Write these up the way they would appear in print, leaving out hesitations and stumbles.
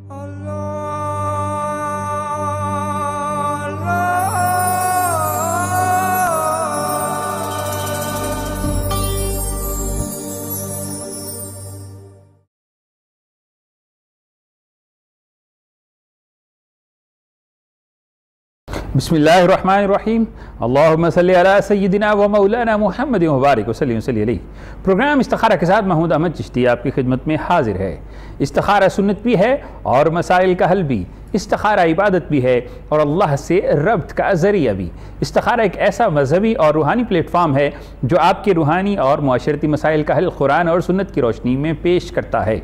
बिस्मिल्लाहिर्रहमानिर्रहीम अल्लाहुम्मा सल्ली अला सय्यिदिना व मौलाना मुहम्मद व बारिक वसल्लिम अलैहि। प्रोग्राम इस्तिखारा के साथ महमूद अहमद चिश्ती आपकी खिदमत में हाजिर है। इस्तिखारा सुन्नत भी है और मसाइल का हल भी, इस्तिखारा इबादत भी है और अल्लाह से रब्त का ज़रिया भी। इस्तिखारा एक ऐसा मजहबी और रूहानी प्लेटफॉर्म है जो आपके रूहानी और मुआशरती मसाइल का हल कुरान और सुन्नत की रोशनी में पेश करता है।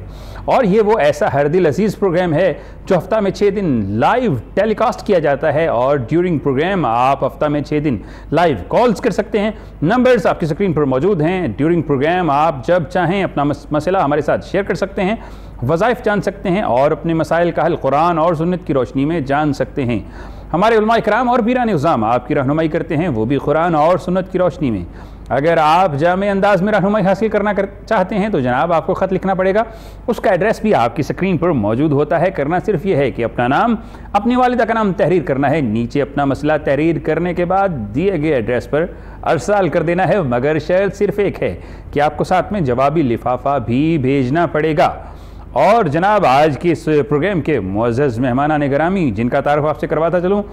और ये वो ऐसा हर दिल अजीज़ प्रोग्राम है जो हफ्ता में 6 दिन लाइव टेलीकास्ट किया जाता है और ड्यूरिंग प्रोग्राम आप हफ्ता में 6 दिन लाइव कॉल्स कर सकते हैं। नंबर्स आपकी स्क्रीन पर मौजूद हैं। ड्यूरिंग प्रोग्राम आप जब चाहें अपना मसला हमारे साथ शेयर कर सकते हैं, वज़ाइफ जान सकते हैं और अपने मसाइल का हल कुरान और सुन्नत की रोशनी में जान सकते हैं। हमारे उलमा इकराम और पीरान उज़्ज़ाम आपकी रहनुमाई करते हैं, वो भी कुरान और सुन्नत की रोशनी में। अगर आप जामे अंदाज में रहनुमाई हासिल करना चाहते हैं तो जनाब आपको ख़त लिखना पड़ेगा। उसका एड्रेस भी आपकी स्क्रीन पर मौजूद होता है। करना सिर्फ ये है कि अपना नाम, अपनी वालिदा का नाम तहरीर करना है, नीचे अपना मसला तहरीर करने के बाद दिए गए एड्रेस पर अरसाल कर देना है। मगर शर्त सिर्फ एक है कि आपको साथ में जवाबी लिफाफा भी भेजना पड़ेगा। और जनाब आज के इस प्रोग्राम के मुअज़्ज़ज़ मेहमानान गिरामी जिनका तारुफ आपसे करवाता चलूँ,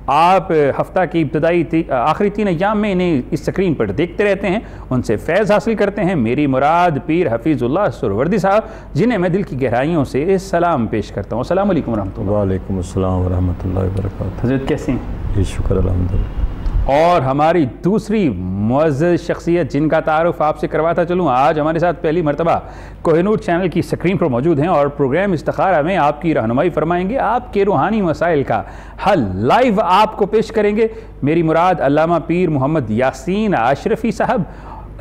आप हफ्ता की इब्तदाई आखिरी 3 अय्याम में इन्हें इस स्क्रीन पर देखते रहते हैं, उनसे फैज़ हासिल करते हैं। मेरी मुराद पीर हफीज़ुल्लाह सुहरवर्दी साहब, जिन्हें मैं दिल की गहराइयों से सलाम पेश करता हूँ। अस्सलामु अलैकुम वरहमतुल्लाह। वालेकुम अस्सलाम वरहमतुल्लाहि वबरकातुहू। हज़रत कैसे हैं? जी शुक्र अल्हम्दुलिल्लाह। और हमारी दूसरी मुअज़्ज़ज़ शख्सियत जिनका तारुफ आपसे करवाता चलूँ, आज हमारे साथ पहली मरतबा कोहिनूर चैनल की स्क्रीन पर मौजूद हैं और प्रोग्राम इस्तिखारा में आपकी रहनुमाई फरमाएंगे, आपके रूहानी मसाइल का हल लाइव आपको पेश करेंगे। मेरी मुराद अल्लामा पीर मोहम्मद यासीन अशरफ़ी साहब,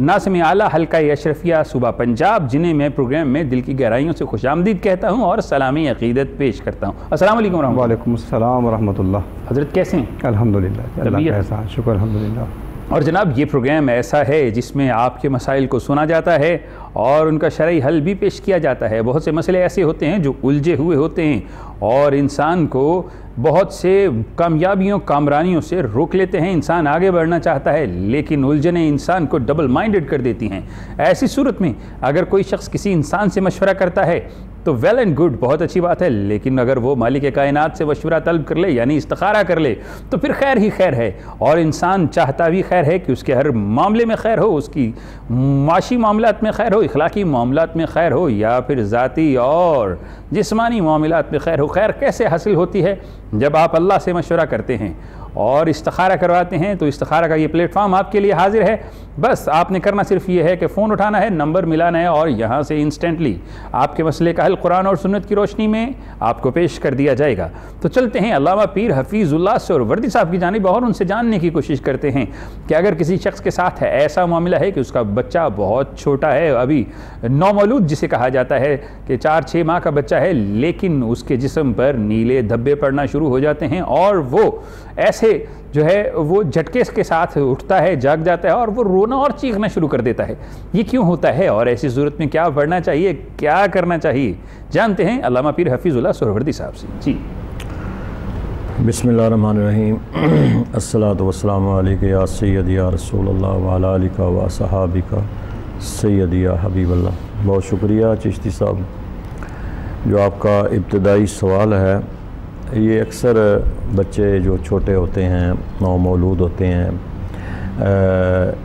नाज़िम आला हल्का अशरफिया सूबा पंजाब, जिन्हें मैं प्रोग्राम में दिल की गहराइयों से खुशामदीद कहता हूँ और सलामी अक़ीदत पेश करता हूँ। अस्सलामु अलैकुम वरहमतुल्लाह। वालेकुम अस्सलाम वरहमतुल्लाह। हज़रत कैसे हैं? अल्हम्दुलिल्लाह, अल्लाह का एहसान, शुक्र अल्हम्दुलिल्लाह। और जनाब ये प्रोग्राम ऐसा है जिसमें आपके मसाइल को सुना जाता है और उनका शरई हल भी पेश किया जाता है। बहुत से मसले ऐसे होते हैं जो उलझे हुए होते हैं और इंसान को बहुत से कामयाबियों कामरानियों से रोक लेते हैं। इंसान आगे बढ़ना चाहता है लेकिन उलझने इंसान को डबल माइंडेड कर देती हैं। ऐसी सूरत में अगर कोई शख्स किसी इंसान से मशवरा करता है तो वेल एंड गुड, बहुत अच्छी बात है, लेकिन अगर वो मालिक कायनात से मशवरा तलब कर ले यानी इस्तिखारा कर ले तो फिर खैर ही खैर है। और इंसान चाहता भी खैर है कि उसके हर मामले में खैर हो, उसकी माशी मामलात में खैर हो, इखलाकी मामलात में खैर हो या फिर ज़ाती और जिस्मानी मामलात में खैर हो। खैर कैसे हासिल होती है? जब आप अल्लाह से मशवरा करते हैं और इस्तिखारा करवाते हैं तो इस्तिखारा का ये प्लेटफॉर्म आपके लिए हाजिर है। बस आपने करना सिर्फ ये है कि फ़ोन उठाना है, नंबर मिलाना है और यहाँ से इंस्टेंटली आपके मसले का हल कुरान और सुन्नत की रोशनी में आपको पेश कर दिया जाएगा। तो चलते हैं अल्लामा पीर हफीज़ुल्लाह सुहरवर्दी साहब की जानिब और उनसे जानने की कोशिश करते हैं कि अगर किसी शख्स के साथ ऐसा मामला है कि उसका बच्चा बहुत छोटा है, अभी नौमौलूद जिसे कहा जाता है कि 4-6 माह का बच्चा है, लेकिन उसके जिस्म पर नीले धब्बे पड़ना शुरू हो जाते हैं और वो ऐसे जो है वो झटके के साथ उठता है, जाग जाता है और वो रोना और चीखना शुरू कर देता है। ये क्यों होता है और ऐसी सूरत में क्या पढ़ना चाहिए, क्या करना चाहिए, जानते हैं अल्लामा पीर हफीज़ुल्लाह सुहरवर्दी साहब से। जी बिस्मिल्लाहिर्रहमानिर्रहीम। अस्सलातु वस्सलामु अलैका या सय्यदी या रसूलल्लाह व अला आलिका व सहाबिका सय्यदी या हबीबल्लाह। बहुत शुक्रिया चिश्ती साहब। जो आपका इब्तदाई सवाल है, ये अक्सर बच्चे जो छोटे होते हैं, नौमौलूद होते हैं,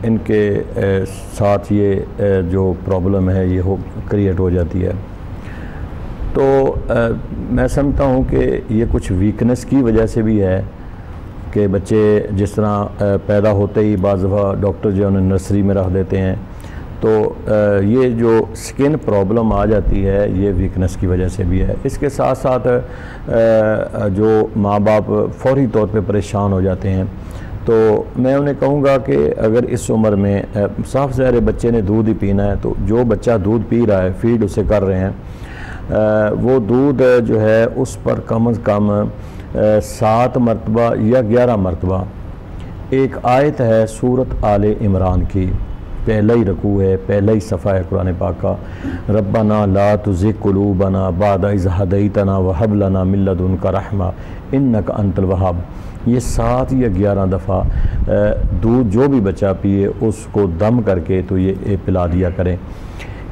इनके साथ ये जो प्रॉब्लम है ये क्रिएट हो जाती है। तो मैं समझता हूँ कि ये कुछ वीकनेस की वजह से भी है कि बच्चे जिस तरह पैदा होते ही बाज़ दफ़ा डॉक्टर जो उन्हें नर्सरी में रख देते हैं, तो ये जो स्किन प्रॉब्लम आ जाती है ये वीकनेस की वजह से भी है। इसके साथ साथ जो माँ बाप फौरी तौर पे परेशान हो जाते हैं, तो मैं उन्हें कहूँगा कि अगर इस उम्र में साफ ज़ाहिर बच्चे ने दूध ही पीना है, तो जो बच्चा दूध पी रहा है, फीड उसे कर रहे हैं, वो दूध जो है उस पर कम अज़ कम 7 मरतबा या 11 मरतबा एक आयत है सूरत आले इमरान की, पहला ही रकू है, पहला ही सफ़ा है कुरान पाक का। रब्बना ला तुज़िग़ क़ुलूबना बाद इज़ हदैतना व हब लना मिन लदुनका रहमा इन्नका अंतल वहाब। ये 7 या 11 दफ़ा दूध जो भी बच्चा पिए उसको दम करके तो ये पिला दिया करें।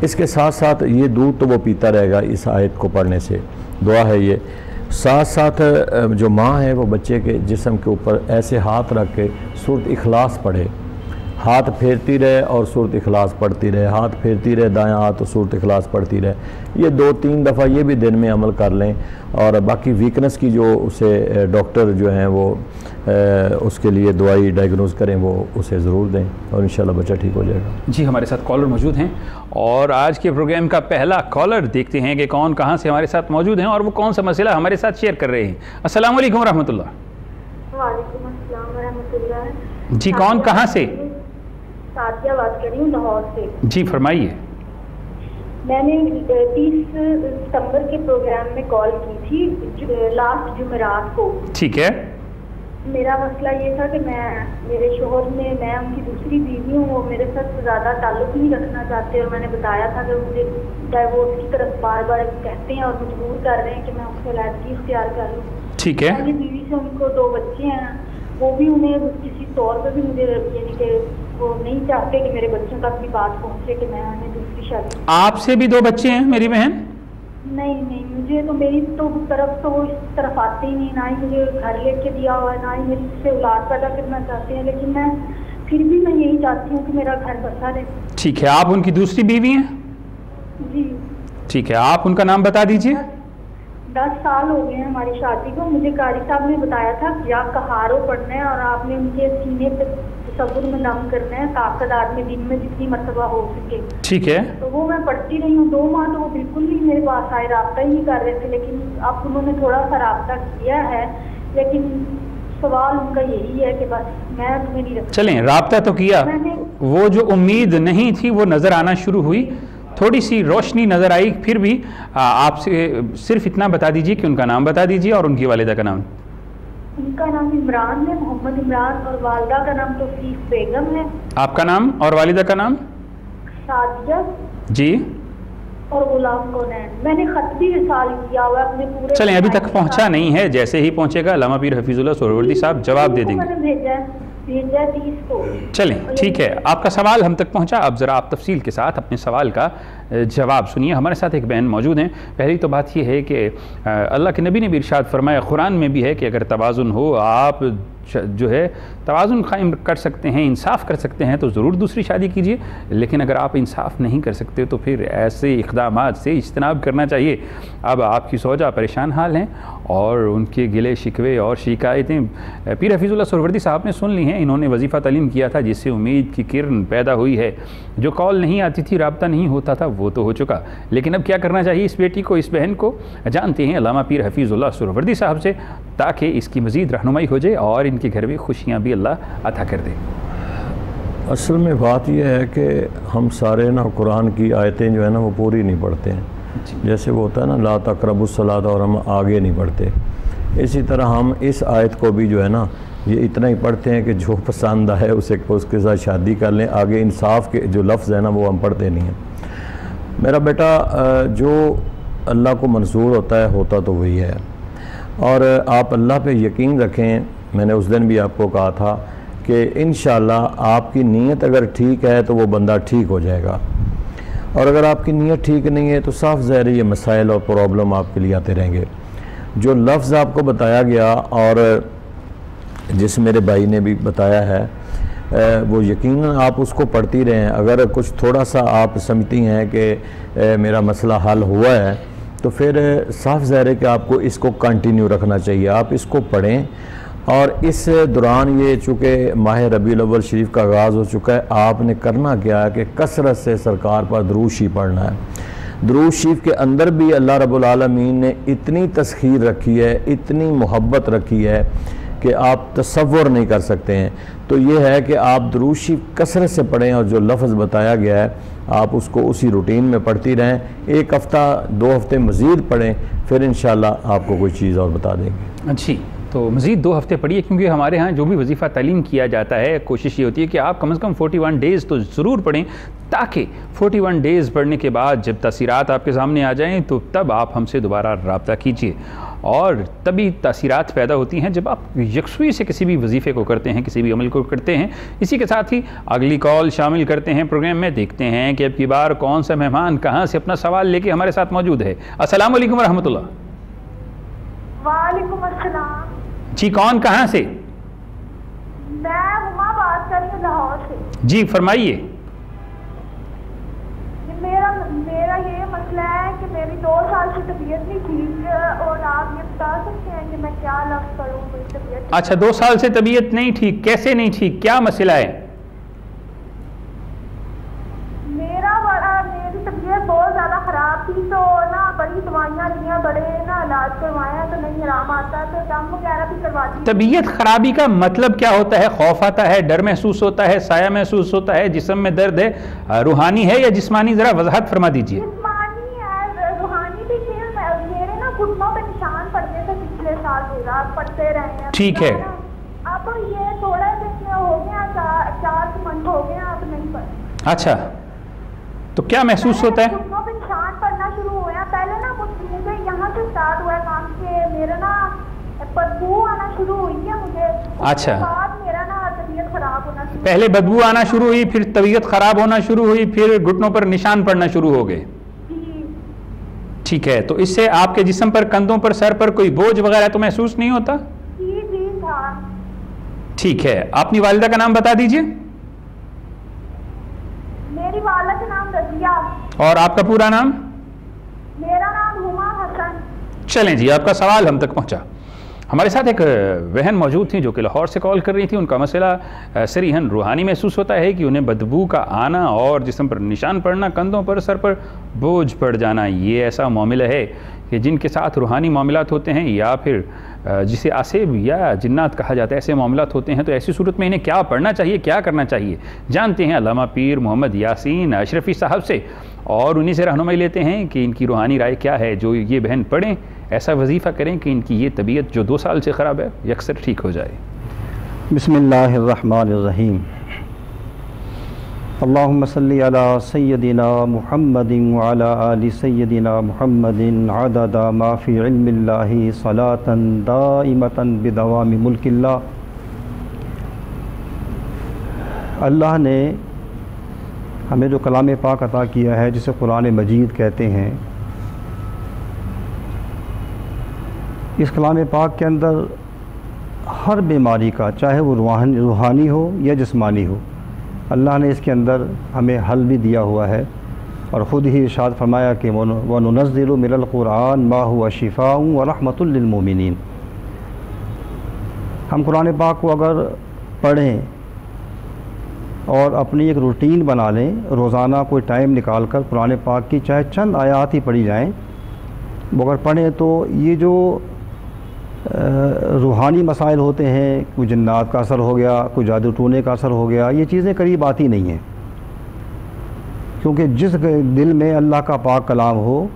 इसके साथ साथ ये दूध तो वो पीता रहेगा इस आयत को पढ़ने से, दुआ है ये। साथ साथ जो माँ है वो बच्चे के जिस्म के ऊपर ऐसे हाथ रख के सूरत इखलास पढ़े, हाथ फेरती रहे और सूरत इखलास पढ़ती रहे, हाथ फेरती रहे दायां हाथ तो सूरत इखलास पढ़ती रहे। ये 2-3 दफ़ा ये भी दिन में अमल कर लें। और बाकी वीकनेस की जो उसे डॉक्टर जो हैं वो उसके लिए दवाई डायग्नोज करें वो उसे ज़रूर दें और इंशाल्लाह बच्चा ठीक हो जाएगा। जी, हमारे साथ कॉलर मौजूद हैं और आज के प्रोग्राम का पहला कॉलर देखते हैं कि कौन कहाँ से हमारे साथ मौजूद हैं और वो कौन सा मसला हमारे साथ शेयर कर रहे हैं। अस्सलाम वालेकुम रहमतुल्लाह। वालेकुम अस्सलाम रहमतुल्लाह। जी, कौन कहाँ से? सादिया बात कर रही हूँ लाहौर से। जी फरमाइए। मैंने 30 सितंबर के प्रोग्राम में कॉल की थी लास्ट जुमेरात को। ठीक है। मेरा मसला ये था कि मेरे शोहर में मैं उनकी दूसरी बीवी हूँ, वो मेरे साथ ज़्यादा ताल्लुक़ नहीं रखना चाहते और मैंने बताया था कि मुझे डाइवोर्स की तरफ बार बार कहते हैं और मजबूर कर रहे हैं कि मैं उससे अलहदगी इख्तियार कर लूँ। ठीक है। मेरी बीवी से उनको 2 बच्चे हैं, वो भी उन्हें किसी तौर पर भी मुझे यानी कि वो नहीं चाहते कि मेरे बच्चों तक भी बात पहुँचे कि मैं उन्हें दूसरी शादी। आपसे भी 2 बच्चे हैं मेरी बहन? नहीं, मुझे तो मेरी तो तरफ तो वो इस तरफ आते ही नहीं, ना ही मुझे घर लेके दिया हुआ है, ना ही मेरी से औलाद पैदा करना चाहते हैं, लेकिन फिर भी मैं यही चाहती हूँ कि मेरा घर बसा रहे। ठीक है। आप उनकी दूसरी बीवी हैं? जी। ठीक है, आप उनका नाम बता दीजिए। 10 साल हो गए हैं हमारी शादी को। मुझे कारी साहब ने बताया था या कहारो पढ़ना है और आपने उनके सीने पे तसव्वुर में दम करना है, ताकतदार में दिन में जितनी मरतबा हो सके। ठीक है। तो वो मैं पढ़ती रही हूँ 2 माह, तो वो बिल्कुल भी मेरे पास आए, रब्ता ही नहीं कर रहे थे। लेकिन अब उन्होंने थोड़ा सा रब्ता किया है, लेकिन सवाल उनका यही है कि बस मैं तुम्हें नहीं रखती। चलें, रब्ता तो किया, वो जो उम्मीद नहीं थी वो नज़र आना शुरू हुई, थोड़ी सी रोशनी नज़र आई। फिर भी आपसे सिर्फ इतना बता दीजिए कि उनका नाम बता दीजिए और उनकी वालिदा का नाम। उनका नाम इमरान है, मोहम्मद इमरान, और वालिदा का नाम तौसीफ बेगम है। आपका नाम और वालिदा का नाम? सादिया जी। और गुलाम कौनैन। मैंने खत भी इरसाल किया हुआ अपने पूरे। चलें, अभी तक पहुंचा नहीं है, जैसे ही पहुंचेगा अल्लामा पीर हफीजुल्लाह सोहरावर्दी साहब जवाब दे देंगे। मैंने भेजा है 30 को। चलें, ठीक है, आपका सवाल हम तक पहुंचा। अब ज़रा आप तफसील के साथ अपने सवाल का जवाब सुनिए। हमारे साथ एक बहन मौजूद हैं। पहली तो बात यह है कि अल्लाह के नबी ने भी इरशाद फरमाया, कुरान में भी है कि अगर तवाज़ुन हो, आप जो है तवाज़ुन कायम कर सकते हैं, इंसाफ कर सकते हैं, तो ज़रूर दूसरी शादी कीजिए। लेकिन अगर आप इंसाफ नहीं कर सकते तो फिर ऐसे इक़दामात से इज्तनाब करना चाहिए। अब आपकी ज़ौजा परेशान हाल हैं और उनके गिले शिकवे और शिकायतें पीर हफीजुल्लाह सोहरावर्दी साहब ने सुन ली हैं। इन्होंने वजीफ़ा तालीम किया था जिससे उम्मीद की किरण पैदा हुई है। जो कॉल नहीं आती थी, राब्ता नहीं होता था, वो तो हो चुका। लेकिन अब क्या करना चाहिए इस बेटी को, इस बहन को, जानते हैं अल्लामा पीर हफीजुल्लाह सोहरावर्दी साहब से, ताकि इसकी मज़ीद रहनुमाई हो जाए और इनके घर में खुशियाँ भी अल्लाह अता कर दे। असल में बात यह है कि हम सारे ना कुरान की आयतें जो है ना वो पूरी नहीं पढ़ते हैं। जैसे वो होता है ना ला तक़रबुस्सलात, और हम आगे नहीं बढ़ते। इसी तरह हम इस आयत को भी जो है ना ये इतना ही पढ़ते हैं कि जो पसंद आए उसके साथ शादी कर लें। आगे इंसाफ के जो लफ्ज़ है ना वो हम पढ़ते नहीं हैं। मेरा बेटा जो अल्लाह को मंजूर होता तो वही है। और आप अल्लाह पे यकीन रखें। मैंने उस दिन भी आपको कहा था कि इंशाअल्लाह आपकी नीयत अगर ठीक है तो वो बंदा ठीक हो जाएगा, और अगर आपकी नीयत ठीक नहीं है तो साफ ज़ाहिर ये मसाइल और प्रॉब्लम आपके लिए आते रहेंगे। जो लफ्ज़ आपको बताया गया और जिस मेरे भाई ने भी बताया है वो यकीनन आप उसको पढ़ती रहें। अगर कुछ थोड़ा सा आप समझती हैं कि मेरा मसला हल हुआ है तो फिर साफ ज़ाहिर है कि आपको इसको कंटिन्यू रखना चाहिए। आप इसको पढ़ें और इस दौरान ये चूँकि माह रबीउल अव्वल शरीफ का आगाज़ हो चुका है, आपने करना क्या है कि कसरत से सरकार पर दुरूद शरीफ पढ़ना है। दुरूद शरीफ के अंदर भी अल्लाह रब्बुल आलमीन ने इतनी तस्खीर रखी है, इतनी मोहब्बत रखी है कि आप तसव्वुर नहीं कर सकते हैं। तो ये है कि आप दुरूद शरीफ कसरत से पढ़ें और जो लफ्ज़ बताया गया है आप उसको उसी रूटीन में पढ़ती रहें। 1 हफ़्ता 2 हफ़्ते मज़ीद पढ़ें, फिर इंशाअल्लाह आपको कोई चीज़ और बता देंगे। अच्छी, तो मज़ीद 2 हफ़्ते पढ़िए, क्योंकि हमारे यहाँ जो भी वजीफ़ा तालीम किया जाता है कोशिश ये होती है कि आप कम से कम 41 डेज़ तो ज़रूर पढ़ें, ताकि 41 डेज़ पढ़ने के बाद जब तासीरात आपके सामने आ जाएं तो तब आप हमसे दोबारा रब्ता कीजिए। और तभी तासीरात पैदा होती हैं जब आप यकसुई से किसी भी वजीफ़े को करते हैं, किसी भी अमल को करते हैं। इसी के साथ ही अगली कॉल शामिल करते हैं प्रोग्राम में। देखते हैं कि अब की बार कौन सा मेहमान कहाँ से अपना सवाल लेके हमारे साथ मौजूद है। अस्सलाम वालेकुम रहमतुल्लाह। वालेकुम अस्सलाम जी, कौन कहाँ से? मैं हुमा बात कर रही हूँ लाहौर से। जी फरमाइए। मेरा ये मसला है कि मेरी 2 साल से तबीयत नहीं ठीक, और आप ये बता सकते हैं कि मैं क्या लफ्ज़ करूँ मेरी तबीयत? अच्छा, 2 साल से तबीयत नहीं ठीक, कैसे नहीं ठीक, क्या मसला है? मेरी तबीयत बहुत ज़्यादा ख़राब थी, तो ना बड़ी दवाइयाँ लिया, बड़े ना इलाज करवाया, तो नहीं आराम आता, तो दम वगैरह भी करवा दी। तबीयत खराबी का मतलब क्या होता है? खौफ आता है, डर महसूस होता है, साया महसूस होता है, जिस्म में दर्द है, रूहानी है या जिस्मानी? ज़रा वजाहत फरमा दीजिए। जिस्मानी है, रूहानी भी थी। मेरे ना घुटनों पे निशान पड़ते थे पिछले साल, पूरा पड़ते रहे हैं। ठीक है। अब ये थोड़े दिन हो गया, 4 मंथ हो गए, अब नहीं पड़ते। अच्छा, तो क्या महसूस होता है? घुटनों पे निशान पड़ना शुरू हुए हैं। पहले ना मुझे यहाँ से स्टार्ट हुआ है काम के, मेरा ना बदबू आना शुरू हुई है मुझे। अच्छा, बाद मेरा ना तबीयत खराब होना शुरू, पहले बदबू आना शुरू हुई, फिर तबीयत खराब होना शुरू हुई, फिर घुटनों पर निशान पड़ना शुरू हो गए। ठीक है, तो इससे आपके जिस्म पर, कंधों पर, सर पर कोई बोझ वगैरह तो महसूस नहीं होता? जी था। ठीक है, अपनी वालिदा का नाम बता दीजिए। मेरी वालिदा का नाम रज़िया। और आपका पूरा नाम? मेरा नाम हुमा हसन। चलें जी, आपका सवाल हम तक पहुंचा। हमारे साथ एक बहन मौजूद थी जो कि लाहौर से कॉल कर रही थी। उनका मसला सरीहन रूहानी महसूस होता है कि उन्हें बदबू का आना और जिस्म पर निशान पड़ना, कंधों पर, सर पर बोझ पड़ जाना। ये ऐसा मामला है कि जिनके साथ रूहानी मामलात होते हैं या फिर जिसे आसेब या जिन्नात कहा जाता है, ऐसे मामलात होते हैं। तो ऐसी सूरत में इन्हें क्या पढ़ना चाहिए, क्या करना चाहिए, जानते हैं अल्लामा पीर मोहम्मद यासीन अशरफी साहब से, और उन्हीं से रहनुमाई लेते हैं कि इनकी रूहानी राय क्या है। जो ये बहन पढ़ें, ऐसा वजीफ़ा करें कि इनकी ये तबीयत जो 2 साल से ख़राब है यकसर ठीक हो जाए। बिस्मिल्लाहिर्रहमानिर्रहीम। अल्लाहुम्मा सल्ली अला सय्यदिना मुहम्मदिन व अला आलि सय्यदिना मुहम्मदिन अददा मा फ़ी इल्मिल्लाहि सलातन दाइमतन बिदवामि मुल्किल्लाह। अल्लाह ने हमें जो कलाम पाक अता किया है, जिसे कुरान मजीद कहते हैं, इस कलाम पाक के अंदर हर बीमारी का, चाहे वो रूहानी हो या जिस्मानी हो, अल्लाह ने इसके अंदर हमें हल भी दिया हुआ है। और ख़ुद ही इरशाद फरमाया कि व नुनज़्ज़िलु मिनल क़ुरआन मा हुवा शिफ़ाउन व रहमतुल लिल मोमिनीन। हम कुरान पाक को अगर पढ़ें और अपनी एक रूटीन बना लें, रोज़ाना कोई टाइम निकाल कर कुरान पाक की चाहे चंद आयात ही पढ़ी जाएँ, वो अगर पढ़ें तो ये जो रूहानी मसाइल होते हैं, कोई जन्नात का असर हो गया, कोई जादू टूने का असर हो गया, ये चीज़ें करीब आती नहीं हैं। क्योंकि जिस दिल में अल्लाह का पाक कलाम हो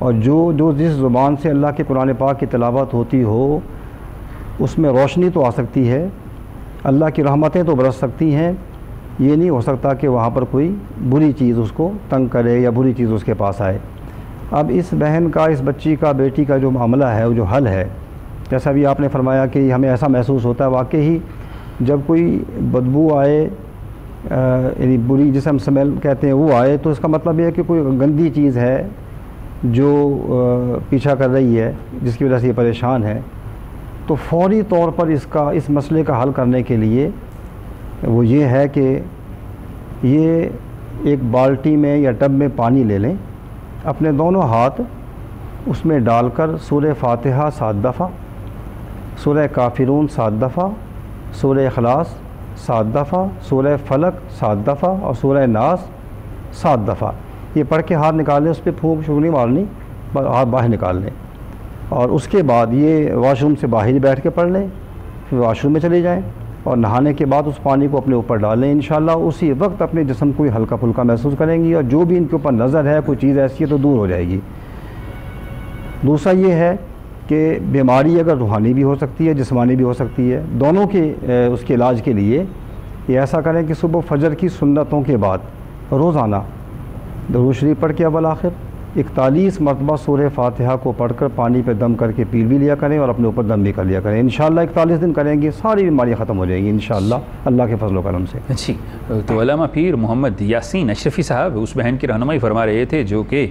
और जो जिस ज़ुबान से अल्लाह के कुरान पाक की तिलावत होती हो, उसमें रोशनी तो आ सकती है, अल्लाह की रहमतें तो बरस सकती हैं। ये नहीं हो सकता कि वहाँ पर कोई बुरी चीज़ उसको तंग करे या बुरी चीज़ उसके पास आए। अब इस बहन का, इस बच्ची का, बेटी का जो मामला है, वो जो हल है, जैसा भी आपने फरमाया कि हमें ऐसा महसूस होता है, वाकई ही जब कोई बदबू आए, यानी बुरी, जिसे हम स्मेल कहते हैं, वो आए, तो इसका मतलब ये है कि कोई गंदी चीज़ है जो पीछा कर रही है, जिसकी वजह से ये परेशान है। तो फौरी तौर पर इस मसले का हल करने के लिए वो ये है कि ये एक बाल्टी में या टब में पानी ले लें, अपने दोनों हाथ उसमें डालकर सूरह फातिहा 7 दफ़ा, सूरह काफिरून 7 दफ़ा, सूरह इखलास 7 दफ़ा, सूरह फलक 7 दफ़ा और सूरह नास 7 दफ़ा ये पढ़ के हाथ निकाल लें। उस पर फूंक शुक नहीं मारनी, बस हाथ बाहर निकाल लें। और उसके बाद ये वाशरूम से बाहर ही बैठ के पढ़ लें, फिर वाशरूम में चले जाएं और नहाने के बाद उस पानी को अपने ऊपर डाल लें। इंशाअल्लाह उसी वक्त अपने जिस्म को हल्का फुल्का महसूस करेंगी और जो भी इनके ऊपर नज़र है, कोई चीज़ ऐसी है तो दूर हो जाएगी। दूसरा ये है कि बीमारी अगर रूहानी भी हो सकती है, जिस्मानी भी हो सकती है, दोनों के उसके इलाज के लिए ये ऐसा करें कि सुबह फजर की सुन्नतों के बाद रोज़ाना दरूद शरीफ पढ़ के अव्वल आखिर 41 मरतबा सूरह फातिहा को पढ़कर पानी पे दम करके पी भी लिया करें और अपने ऊपर दम भी कर लिया करें। इंशाअल्लाह 41 दिन करेंगे सारी बीमारियाँ ख़त्म हो जाएंगी इंशाअल्लाह अल्लाह के फजल करम से। जी, तो अल्लामा पीर मोहम्मद यासीन अशरफ़ी साहब उस बहन की रहनुमाई फरमा रहे थे जो कि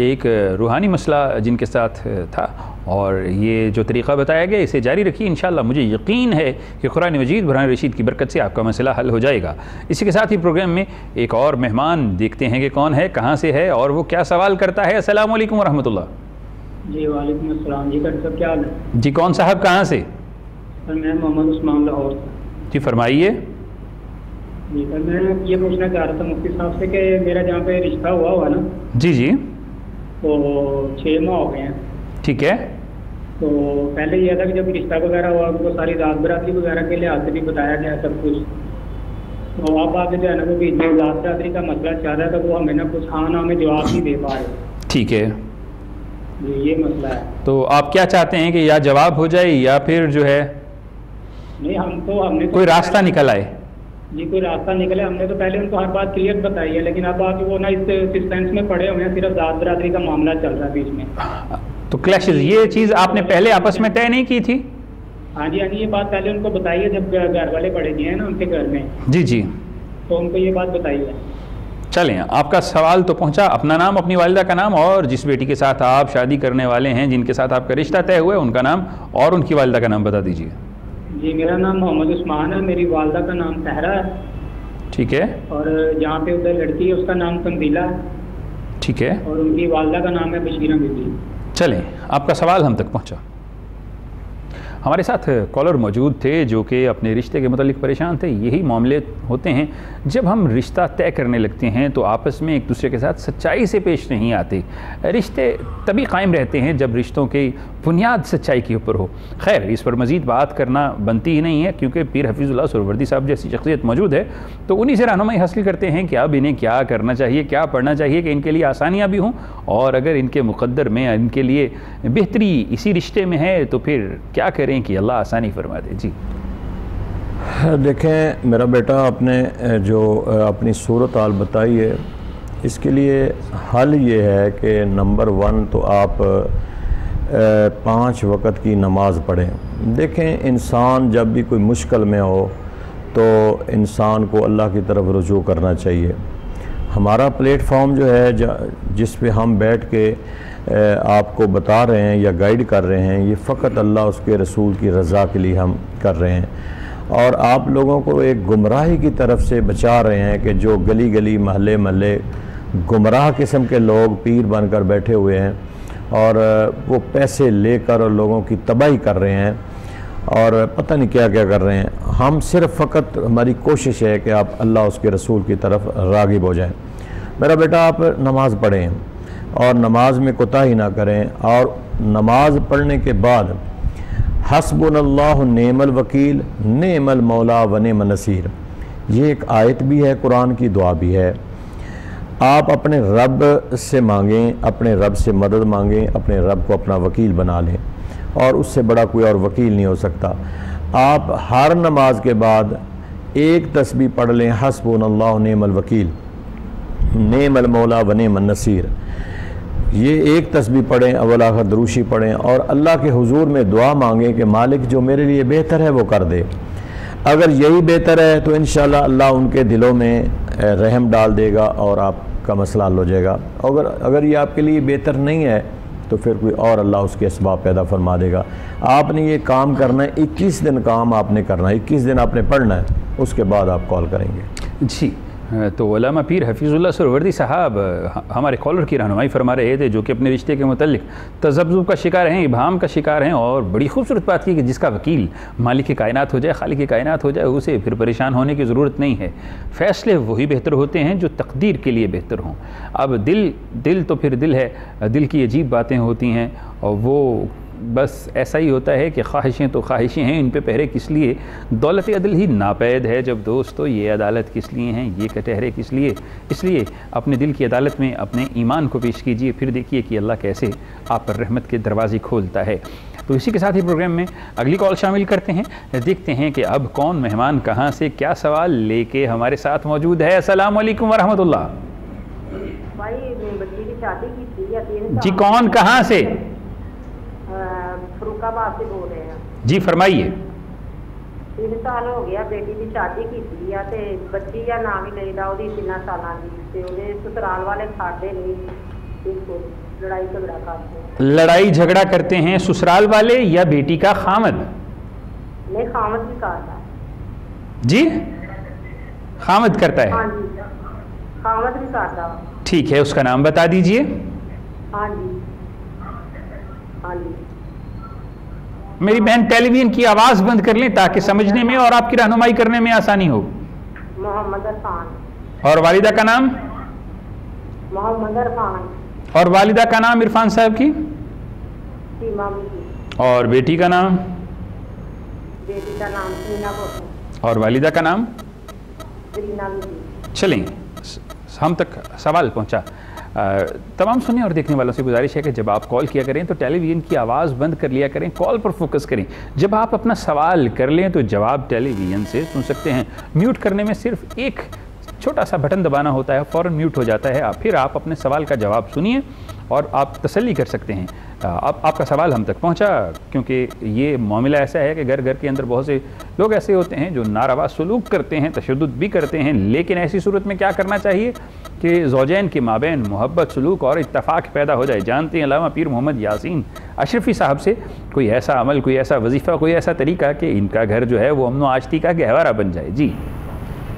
एक रूहानी मसला जिनके साथ था, और ये जो तरीक़ा बताया गया इसे जारी रखिए। इंशाअल्लाह मुझे यकीन है कि कुरान मजीद बुरहान रशीद की बरकत से आपका मसला हल हो जाएगा। इसी के साथ ही प्रोग्राम में एक और मेहमान देखते हैं कि कौन है, कहाँ से है और वो क्या सवाल करता है। अस्सलाम वालेकुम वरहमतुल्लाह। जी वालेकुम अस्सलाम। जी डॉक्टर साहब क्या हाल है? जी कौन साहब कहाँ से? सर मैं मोहम्मद उस्मान लाहौर से। जी फरमाइए। जी सर मैं ये पूछना चाह रहा था मुफ्ती साहब से कि मेरा जहाँ पे रिश्ता हुआ ना, जी जी, तो 6 माह हो गए हैं। ठीक है। तो पहले यह था कि जब रिश्ता वगैरह हुआ उनको सारी रात बरादरी वगैरह के लिहाज से भी बताया गया सब कुछ। तो अब आगे जो है ना वो भी जो रात बरादरी का मसला चल रहा था वो हमें ना कुछ हाँ ना में जवाब नहीं दे पा रहे। ठीक है, ये मसला है। तो आप क्या चाहते हैं कि या जवाब हो जाए या फिर जो है नहीं, हमने कोई रास्ता निकल आए? जी कोई रास्ता निकले। हमने तो पहले उनको हर बात क्लियर बताई है, लेकिन अब आप वो ना इस सिस्टेंस में पड़े हुए हैं, सिर्फ रात बरादरी का मामला चल रहा है बीच में। तो क्लैशेस, ये चीज़ आपने पहले आपस में तय नहीं की थी? हाँ जी, ये बात पहले उनको बताई है जब घर वाले पड़े गए हैं ना उनके घर में। जी जी, तो उनको ये बात बताई है। चलें, आपका सवाल तो पहुंचा। अपना नाम, अपनी वालिदा का नाम और जिस बेटी के साथ आप शादी करने वाले हैं, जिनके साथ आपका रिश्ता तय हुआ है, उनका नाम और उनकी वालिदा का नाम बता दीजिए। जी मेरा नाम मोहम्मद उस्मान है, मेरी वालिदा का नाम सहरा है। ठीक है। और जहाँ पे उधर लड़की है उसका नाम तंजीला है। ठीक है। और उनकी वालिदा का नाम है बशीरा बीबी। चलें, आपका सवाल हम तक पहुंचा। हमारे साथ कॉलर मौजूद थे जो कि अपने रिश्ते के मुतालिक परेशान थे। यही मामले होते हैं जब हम रिश्ता तय करने लगते हैं तो आपस में एक दूसरे के साथ सच्चाई से पेश नहीं आते। रिश्ते तभी कायम रहते हैं जब रिश्तों की बुनियाद सच्चाई के ऊपर हो। खैर, इस पर मज़ीद बात करना बनती ही नहीं है क्योंकि पीर हफीज़ुल्लाह सुहरावर्दी साहब जैसी शख्सियत मौजूद है, तो उन्हीं से रहनुमाई हासिल करते हैं कि अब इन्हें क्या करना चाहिए, क्या पढ़ना चाहिए कि इनके लिए आसानियाँ भी हों, और अगर इनके मुक़द्दर में इनके लिए बेहतरी इसी रिश्ते में है तो फिर क्या करें कि अल्लाह आसानी फरमा दे। जी देखें, मेरा बेटा आपने जो अपनी सूरत हाल बताई है, इसके लिए हल ये है कि नंबर 1 तो आप 5 वक़्त की नमाज़ पढ़ें। देखें, इंसान जब भी कोई मुश्किल में हो तो इंसान को अल्लाह की तरफ रुजू करना चाहिए। हमारा प्लेटफॉर्म जो है जिस पे हम बैठ के आपको बता रहे हैं या गाइड कर रहे हैं, ये फ़कत अल्लाह उसके रसूल की रज़ा के लिए हम कर रहे हैं, और आप लोगों को एक गुमराही की तरफ से बचा रहे हैं कि जो गली गली महल्ले महल्ले गुमराह किस्म के लोग पीर बनकर बैठे हुए हैं और वो पैसे लेकर और लोगों की तबाही कर रहे हैं और पता नहीं क्या क्या कर रहे हैं। हम सिर्फ फ़कत हमारी कोशिश है कि आप अल्लाह उसके रसूल की तरफ राग़िब हो जाएं। मेरा बेटा, आप नमाज़ पढ़ें और नमाज में कोताही ना करें, और नमाज पढ़ने के बाद हस्बुनल्लाहु नेमल वकील नेमल मौला व नेमन नसीर, ये एक आयत भी है, कुरान की दुआ भी है। आप अपने रब से मांगें, अपने रब से मदद मांगें, अपने रब को अपना वकील बना लें, और उससे बड़ा कोई और वकील नहीं हो सकता। आप हर नमाज के बाद एक तस्बीह पढ़ लें, हस्बुनल्लाहु नेमल वकील नेमल मौला व नेमन नसीर। ये एक तस्बीह पढ़ें, अव्वल आखिर दुरूशी पढ़ें और अल्लाह के हुजूर में दुआ मांगें कि मालिक जो मेरे लिए बेहतर है वो कर दे। अगर यही बेहतर है तो इंशाअल्लाह अल्लाह उनके दिलों में रहम डाल देगा और आपका मसला हल हो जाएगा। अगर ये आपके लिए बेहतर नहीं है तो फिर कोई और अल्लाह उसके असबाब पैदा फरमा देगा। आपने ये काम करना है, 21 दिन काम आपने करना है, 21 दिन आपने पढ़ना है, उसके बाद आप कॉल करेंगे। जी, तो अल्लामा पीर हफीज़ुल्लाह सुहरावर्दी साहब हमारे कॉलर की रहनुमाई फरमा रहे थे जो कि अपने रिश्ते के मुतालिक तज़ब्ज़ुब का शिकार हैं, इबहाम का शिकार हैं, और बड़ी खूबसूरत बात की कि जिसका वकील मालिक कायनात हो जाए, खालिक कायनात हो जाए, उसे फिर परेशान होने की ज़रूरत नहीं है। फ़ैसले वही बेहतर होते हैं जो तकदीर के लिए बेहतर हों। अब दिल तो फिर दिल है, दिल की अजीब बातें होती हैं, और वो बस ऐसा ही होता है कि ख्वाहिशें तो ख्वाहिशें हैं, इन पे पहरे किस लिए, दौलत अदल ही नापैद है जब दोस्तों ये अदालत किस लिए हैं, ये कटहरे किस लिए। इसलिए अपने दिल की अदालत में अपने ईमान को पेश कीजिए, फिर देखिए कि अल्लाह कैसे आप पर रहमत के दरवाज़े खोलता है। तो इसी के साथ ही प्रोग्राम में अगली कॉल शामिल करते हैं, देखते हैं कि अब कौन मेहमान कहाँ से क्या सवाल लेके हमारे साथ मौजूद है। अस्सलाम वालेकुम वरहमतुल्लाह। भाई बच्ची की शादी की थी या 3 साल। जी कौन कहाँ से? फरुखाबाद से बोल रहे हैं जी फरमाइए। 3 साल हो गया बेटी की शादी की थी या ते बच्ची या नाम ही लेदा ਉਹਦੀ 3 ਸਾਲਾਂ ਦੀ ਤੇ ਉਹਦੇ ससुराल वाले खाते नहीं, इसको लड़ाई झगड़ा करते हैं। लड़ाई झगड़ा करते हैं ससुराल वाले या बेटी का खामद? नहीं, खामद भी करता है। जी खामद करता है। हाँ जी, खामद भी करता है। ठीक है, उसका नाम बता दीजिए। हाँ जी, हाँ जी। मेरी बहन टेलीविजन की आवाज़ बंद कर लें ताकि समझने में और आपकी रहनुमाई करने में आसानी हो। मोहम्मद इरफान। और वालिदा का नाम? मोहम्मद इरफान। और वालिदा का नाम इरफान साहब की? सीमा मुझी। और बेटी का नाम? बेटी का नाम सीना मुझी। और वालिदा का नाम? रीना मुझी। चलें, हम तक सवाल पहुंचा। तमाम सुनने और देखने वालों से गुजारिश है कि जब आप कॉल किया करें तो टेलीविज़न की आवाज़ बंद कर लिया करें, कॉल पर फोकस करें। जब आप अपना सवाल कर लें तो जवाब टेलीविज़न से सुन सकते हैं। म्यूट करने में सिर्फ एक छोटा सा बटन दबाना होता है, फ़ौरन म्यूट हो जाता है। फिर आप अपने सवाल का जवाब सुनिए और आप तसल्ली कर सकते हैं। आपका सवाल हम तक पहुंचा, क्योंकि ये मामला ऐसा है कि घर घर के अंदर बहुत से लोग ऐसे होते हैं जो नारवा सलूक करते हैं, तशद्दुद भी करते हैं। लेकिन ऐसी सूरत में क्या करना चाहिए कि ज़ौजैन के माबैन मोहब्बत, सलूक और इत्तफ़ाक़ पैदा हो जाए। जानते हैं अल्लामा पीर मोहम्मद यासीन अशरफ़ी साहब से कोई ऐसा अमल, कोई ऐसा वजीफ़ा, कोई ऐसा तरीका कि इनका घर जो है वो अमन व आश्ती का गहवारा बन जाए। जी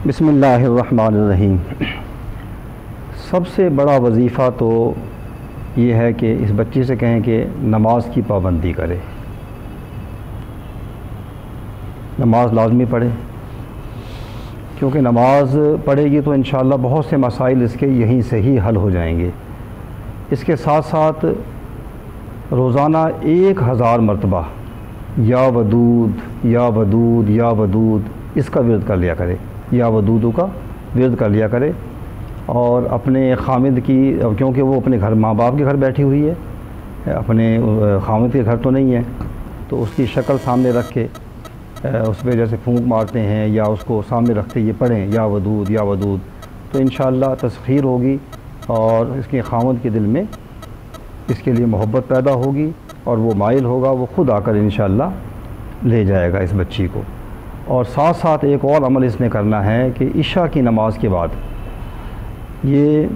बिस्मिल्लाहिर्रहमानिर्रहीम। सबसे बड़ा वजीफ़ा तो ये है कि इस बच्ची से कहें कि नमाज की पाबंदी करे, नमाज लाजमी पढ़े, क्योंकि नमाज पढ़ेगी तो इंशाअल्लाह बहुत से मसाइल इसके यहीं से ही हल हो जाएंगे। इसके साथ साथ रोज़ाना 1000 मरतबा या वदूद या वदूद या वदूद इसका विर्द कर लिया करे, या वदूदू का विर्द कर लिया करे। और अपने खामिद की, क्योंकि वो अपने घर माँ बाप के घर बैठी हुई है, अपने खामिद के घर तो नहीं है, तो उसकी शक्ल सामने रख के उस पर जैसे फूंक मारते हैं या उसको सामने रखते ये पढ़ें या वदूद या वदूद, तो इंशाअल्लाह तस्खीर होगी और इसके खामिद के दिल में इसके लिए मोहब्बत पैदा होगी और वो माइल होगा, वो ख़ुद आकर इंशाअल्लाह ले जाएगा इस बच्ची को। और साथ साथ एक और अमल इसने करना है कि इशा की नमाज के बाद ये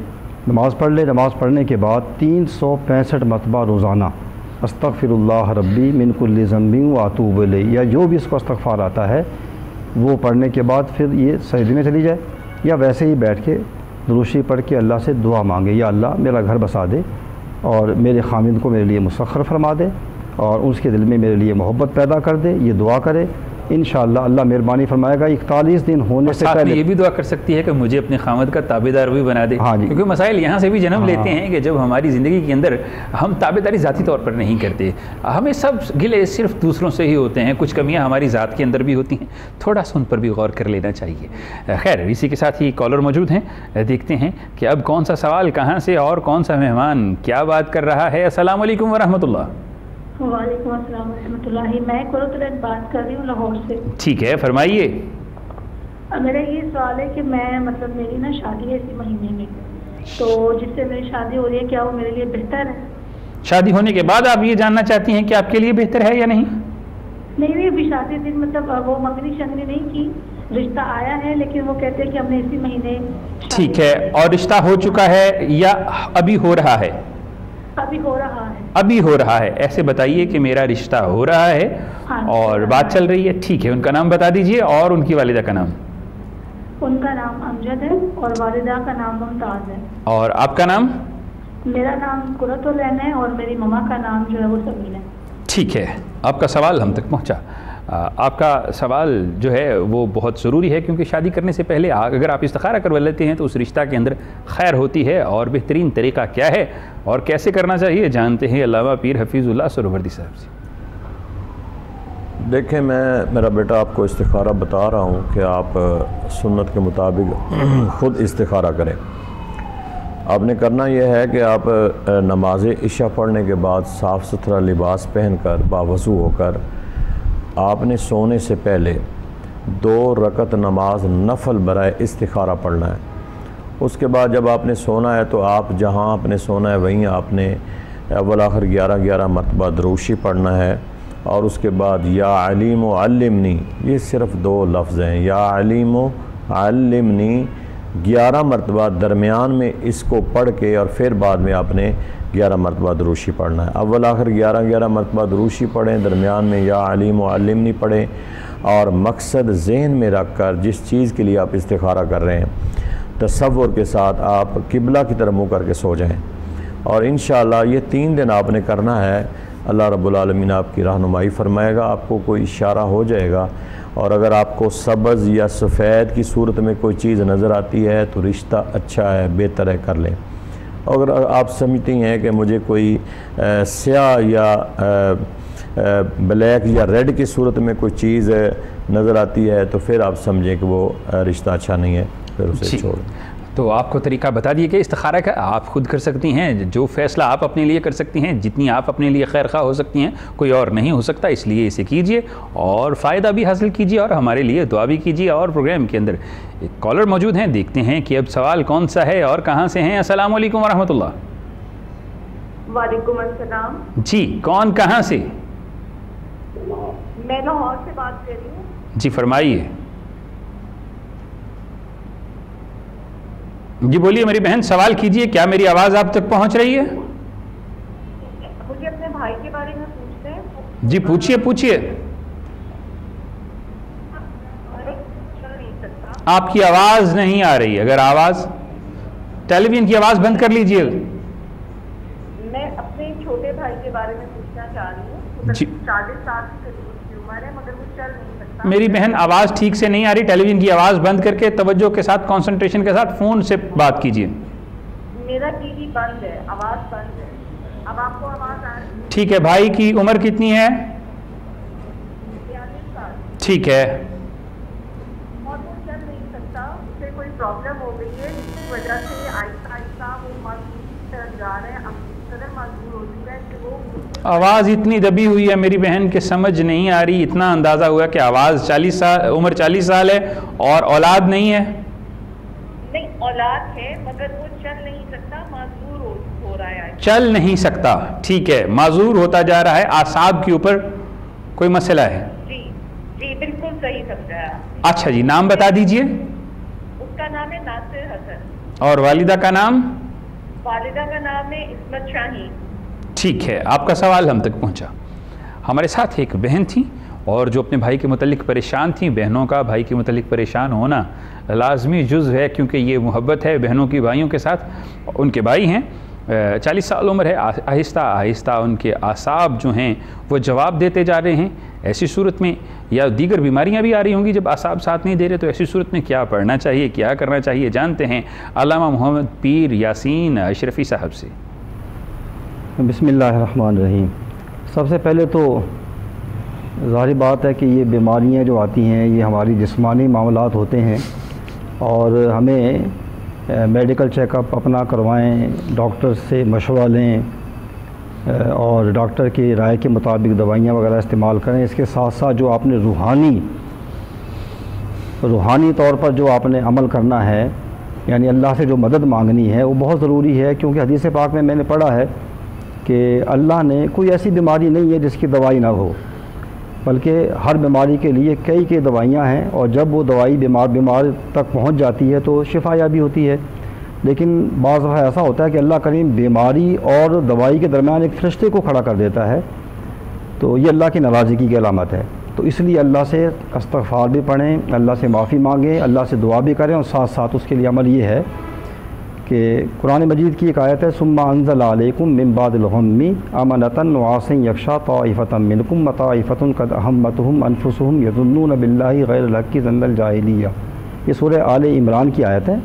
नमाज़ पढ़ ले। नमाज़ पढ़ने के बाद 365 मरतबा रोज़ाना अस्तग़फ़िरुल्लाह रब्बी मिन कुल्लि ज़ंबी व अतूबु इलैह, या जो भी इसको इस्तग़फ़ार आता है वो पढ़ने के बाद फिर ये सजदे में चली जाए या वैसे ही बैठ के दुरूशी पढ़ के अल्लाह से दुआ मांगे, या अल्लाह मेरा घर बसा दे और मेरे खामिद को मेरे लिए मुसख्खर फरमा दे और उसके दिल में मेरे लिए मोहब्बत पैदा कर दे। ये दुआ करे, इंशाअल्लाह अल्लाह मेहरबानी फरमाएगा। 41 दिन होने से पहले ये भी दुआ कर सकती है कि मुझे अपने खामद का ताबेदार भी बना दे। हाँ जी, क्योंकि मसाइल यहाँ से भी जन्म लेते हैं कि जब हमारी ज़िंदगी के अंदर हम ताबेदारी ज़ाती तौर पर नहीं करते, हमें सब गिले सिर्फ दूसरों से ही होते हैं, कुछ कमियाँ हमारी ज़ात के अंदर भी होती हैं, थोड़ा सा उन पर भी गौर कर लेना चाहिए। खैर, इसी के साथ ही कॉलर मौजूद हैं, देखते हैं कि अब कौन सा सवाल कहाँ से और कौन सा मेहमान क्या बात कर रहा है। अस्सलाम वालेकुम वरहमतुल्लाह। वालेकुम अस्सलाम रहमतुल्लाहि। मैं कुरतुल बात कर रही हूँ लाहौर से। ठीक है, फरमाइए। मेरा ये सवाल है कि मैं मतलब मेरी ना शादी है इसी महीने में, तो जिससे मेरी शादी हो रही है क्या वो मेरे लिए बेहतर है? शादी होने के बाद आप ये जानना चाहती हैं कि आपके लिए बेहतर है या नहीं? नहीं, अभी शादी दिन मतलब वो मंगनी शंगनी नहीं की, रिश्ता आया है लेकिन वो कहते हैं कि हमने इसी महीने। ठीक है, और रिश्ता हो चुका है या अभी हो रहा है? अभी हो रहा है। अभी हो रहा है, ऐसे बताइए कि मेरा रिश्ता हो रहा है। हाँ, और बात चल रही है। ठीक है, उनका नाम बता दीजिए और उनकी वालिदा का नाम। उनका नाम अमजद है और वालिदा का नाम मुमताज़ है। और आपका नाम? मेरा नाम कुरतुल है और मेरी मम्मा का नाम जो है वो समीन है। ठीक है, आपका सवाल हम तक पहुंचा। आपका सवाल जो है वो बहुत ज़रूरी है, क्योंकि शादी करने से पहले अगर आप इस्तिखारा करवा लेते हैं तो उस रिश्ता के अंदर खैर होती है। और बेहतरीन तरीक़ा क्या है और कैसे करना चाहिए जानते हैं अल्लामा पीर हफीज़ुल्लाह सुहरावर्दी साहब से। देखें, मेरा बेटा आपको इस्तिखारा बता रहा हूँ कि आप सुन्नत के मुताबिक ख़ुद इस्तिखारा करें। आपने करना यह है कि आप नमाज इशा पढ़ने के बाद साफ़ सुथरा लिबास पहनकर बावज़ू होकर आपने सोने से पहले 2 रकत नमाज नफल बराए इस्तिखारा पढ़ना है। उसके बाद जब आपने सोना है तो आप जहाँ आपने सोना है वहीं आपने अव्वल आखिर 11 मरतबा दरूशी पढ़ना है। और उसके बाद या अलीम व अल्लिमनी, ये सिर्फ़ 2 लफ्ज़ हैं, या अलीम व अल्लिमनी 11 मरतबा दरमियान में इसको पढ़ के और फिर बाद में आपने 11 मरतबा दरूशी पढ़ना है। अव्वल आखिर 11 मरतबा दरूशी पढ़ें, दरमियान में या अलीम व अल्लिमनी पढ़ें और मकसद जहन में रख कर जिस चीज़ के लिए आप इस्तिखारा कर रहे हैं तसव्वुर के साथ आप किबला की तरफ मुँह करके सो जाएँ। और इंशाअल्लाह ये 3 दिन आपने करना है। अल्लाह रब्बुल आलमीन आपकी रहनुमाई फरमाएगा, आपको कोई इशारा हो जाएगा। और अगर आपको सब्ज़ या सफ़ेद की सूरत में कोई चीज़ नज़र आती है तो रिश्ता अच्छा है, बेहतर है, कर लें। अगर आप समझती हैं कि मुझे कोई स्याह या ब्लैक या रेड की सूरत में कोई चीज़ नज़र आती है तो फिर आप समझें कि वो रिश्ता अच्छा नहीं है, फिर उसे छोड़। तो आपको तरीका बता दिए कि इस्तिखारा का आप खुद कर सकती हैं, जो फ़ैसला आप अपने लिए कर सकती हैं, जितनी आप अपने लिए खैर खा हो सकती हैं, कोई और नहीं हो सकता। इसलिए इसे कीजिए और फ़ायदा भी हासिल कीजिए और हमारे लिए दुआ भी कीजिए। और प्रोग्राम के अंदर एक कॉलर मौजूद हैं, देखते हैं कि अब सवाल कौन सा है और कहाँ से हैं। अस्सलाम वालेकुम वरहमतुल्लाह। वालेकुम अस्सलाम। जी, कौन कहाँ से? मैं लाहौर से बात कर रही हूँ। जी फरमाइए। जी बोलिए मेरी बहन, सवाल कीजिए। क्या मेरी आवाज़ आप तक पहुंच रही है? मुझे अपने भाई के बारे में पूछते हैं। जी पूछिए पूछिए। आपकी आवाज़ नहीं आ रही। अगर आवाज़, टेलीविज़न की आवाज़ बंद कर लीजिए। मैं अपने छोटे भाई के बारे में पूछना चाह रही हूँ। जी। 40 साल की उम्र है मगर वो चल नहीं सकता। मेरी बहन आवाज़ ठीक से नहीं आ रही। टेलीविज़न की आवाज़ बंद करके तवज्जो के साथ, कंसंट्रेशन के साथ फ़ोन से बात कीजिए। मेरा टीवी बंद है, आवाज़ बंद है। अब आपको आवाज़ आ रही है? ठीक है। भाई की उम्र कितनी है? 42 साल। ठीक है। और वो चल नहीं सकता, उसे कोई प्रॉब्लम हो गई है जिसकी वजह से आहिस्ता आहिस्ता वो मजबूर की तरफ जा रहे हैं। अब कदर मजबूर हो चुका है कि वो आवाज़ इतनी दबी हुई है मेरी बहन के समझ नहीं आ रही। इतना अंदाज़ा हुआ कि आवाज़ 40 साल, उम्र 40 साल है और औलाद नहीं है। नहीं, औलाद है मगर वो चल नहीं सकता, माजूर हो रहा है। चल नहीं सकता, ठीक है, माजूर होता जा रहा है। आसाब के ऊपर कोई मसला है? जी जी बिल्कुल सही समझा। अच्छा जी, नाम बता दीजिए। उसका नाम है नासिर हसन। और वालिदा का नाम? वालिदा का नाम है इस्मत शाहीन। ठीक है, आपका सवाल हम तक पहुंचा। हमारे साथ एक बहन थी और जो अपने भाई के मुतल्लिक परेशान थी। बहनों का भाई के मुतल्लिक परेशान होना लाजमी जुज़ है, क्योंकि ये मोहब्बत है बहनों की भाइयों के साथ। उनके भाई हैं, 40 साल उम्र है। आहिस्ता आहिस्ता उनके आसाब जो हैं वो जवाब देते जा रहे हैं। ऐसी सूरत में, या दीगर बीमारियां भी आ रही होंगी जब आसाब साथ नहीं दे रहे, तो ऐसी सूरत में क्या पढ़ना चाहिए, क्या करना चाहिए, जानते हैं अल्लामा मोहम्मद पीर यासीन अशरफ़ी साहब से। बिस्मिल्लाहिर्रहमानिर्रहीम। सबसे पहले तो ज़ाहिर बात है कि ये बीमारियां जो आती हैं ये हमारी जिस्मानी मामलात होते हैं और हमें मेडिकल चेकअप अपना करवाएं, डॉक्टर से मशवरा लें और डॉक्टर की राय के मुताबिक दवाइयाँ वगैरह इस्तेमाल करें। इसके साथ साथ जो आपने रूहानी तौर पर जो आपने अमल करना है, यानी अल्लाह से जो मदद मांगनी है, वो बहुत ज़रूरी है। क्योंकि हदीस पाक में मैंने पढ़ा है कि अल्लाह ने कोई ऐसी बीमारी नहीं है जिसकी दवाई ना हो, बल्कि हर बीमारी के लिए कई दवाइयाँ हैं और जब वो दवाई बीमार तक पहुँच जाती है तो शिफायाबी होती है। लेकिन बाज़ दफ़ा ऐसा होता है कि अल्लाह करीम बीमारी और दवाई के दरमियान एक फरिश्ते को खड़ा कर देता है, तो ये अल्लाह की नाराज़गी की अलामत है। तो इसलिए अल्लाह से इस्तिग़फ़ार भी पढ़ें, अल्लाह से माफ़ी मांगें, अल्लाह से दुआ भी करें और साथ साथ उसके लिए अमल ये है कि कुरान मजीद की एक आयत है, सुम्मा अंज़ल अलैकुम मिन बादिल गम्मी अमनतन वासिन यख्शा ताइफतम मिनकुम ताइफतुन कद अहम्मतहुम अनफुसुहुम यज़ुन्नून बिल्लाहि गैरल हक़्क़ि ज़न्नल जाहिलिया। ये सूरह आले इमरान की आयत है।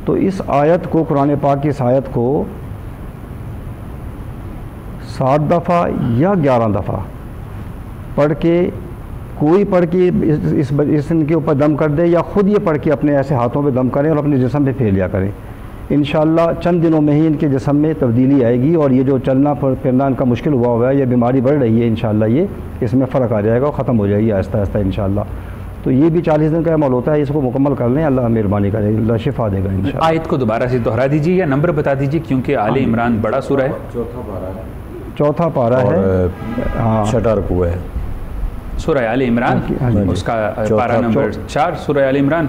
तो इस आयत को, कुरान पाक की इस आयत को 7 दफ़ा या 11 दफ़ा पढ़ के, कोई पढ़ के इस इनके ऊपर दम कर दे या ख़ुद ये पढ़ के अपने ऐसे हाथों पे दम करें और अपने जिस्म पे फेर लिया करें। इंशाअल्लाह चंद दिनों में ही इनके जिस्म में तब्दीली आएगी और ये जो चलना फिरना इनका मुश्किल हुआ है, ये बीमारी बढ़ रही है, इंशाअल्लाह ये इसमें फ़र्क आ जाएगा और ख़त्म हो जाएगी आहिस्ता आहिस्ता इंशाअल्लाह। तो ये भी 40 दिन का अमल होता है, इसको मुकम्मल कर लें, अल्लाह मेहरबानी करेगा, अल्लाह शिफा देगा इंशाअल्लाह। आयत को दोबारा से दोहरा दीजिए या नंबर बता दीजिए, क्योंकि आले इमरान बड़ा सूरा है। चौथा पारा है, हाँ, छठा रुकू है सूरह आले इमरान, उसका पारा नंबर 4 सूरह आले इमरान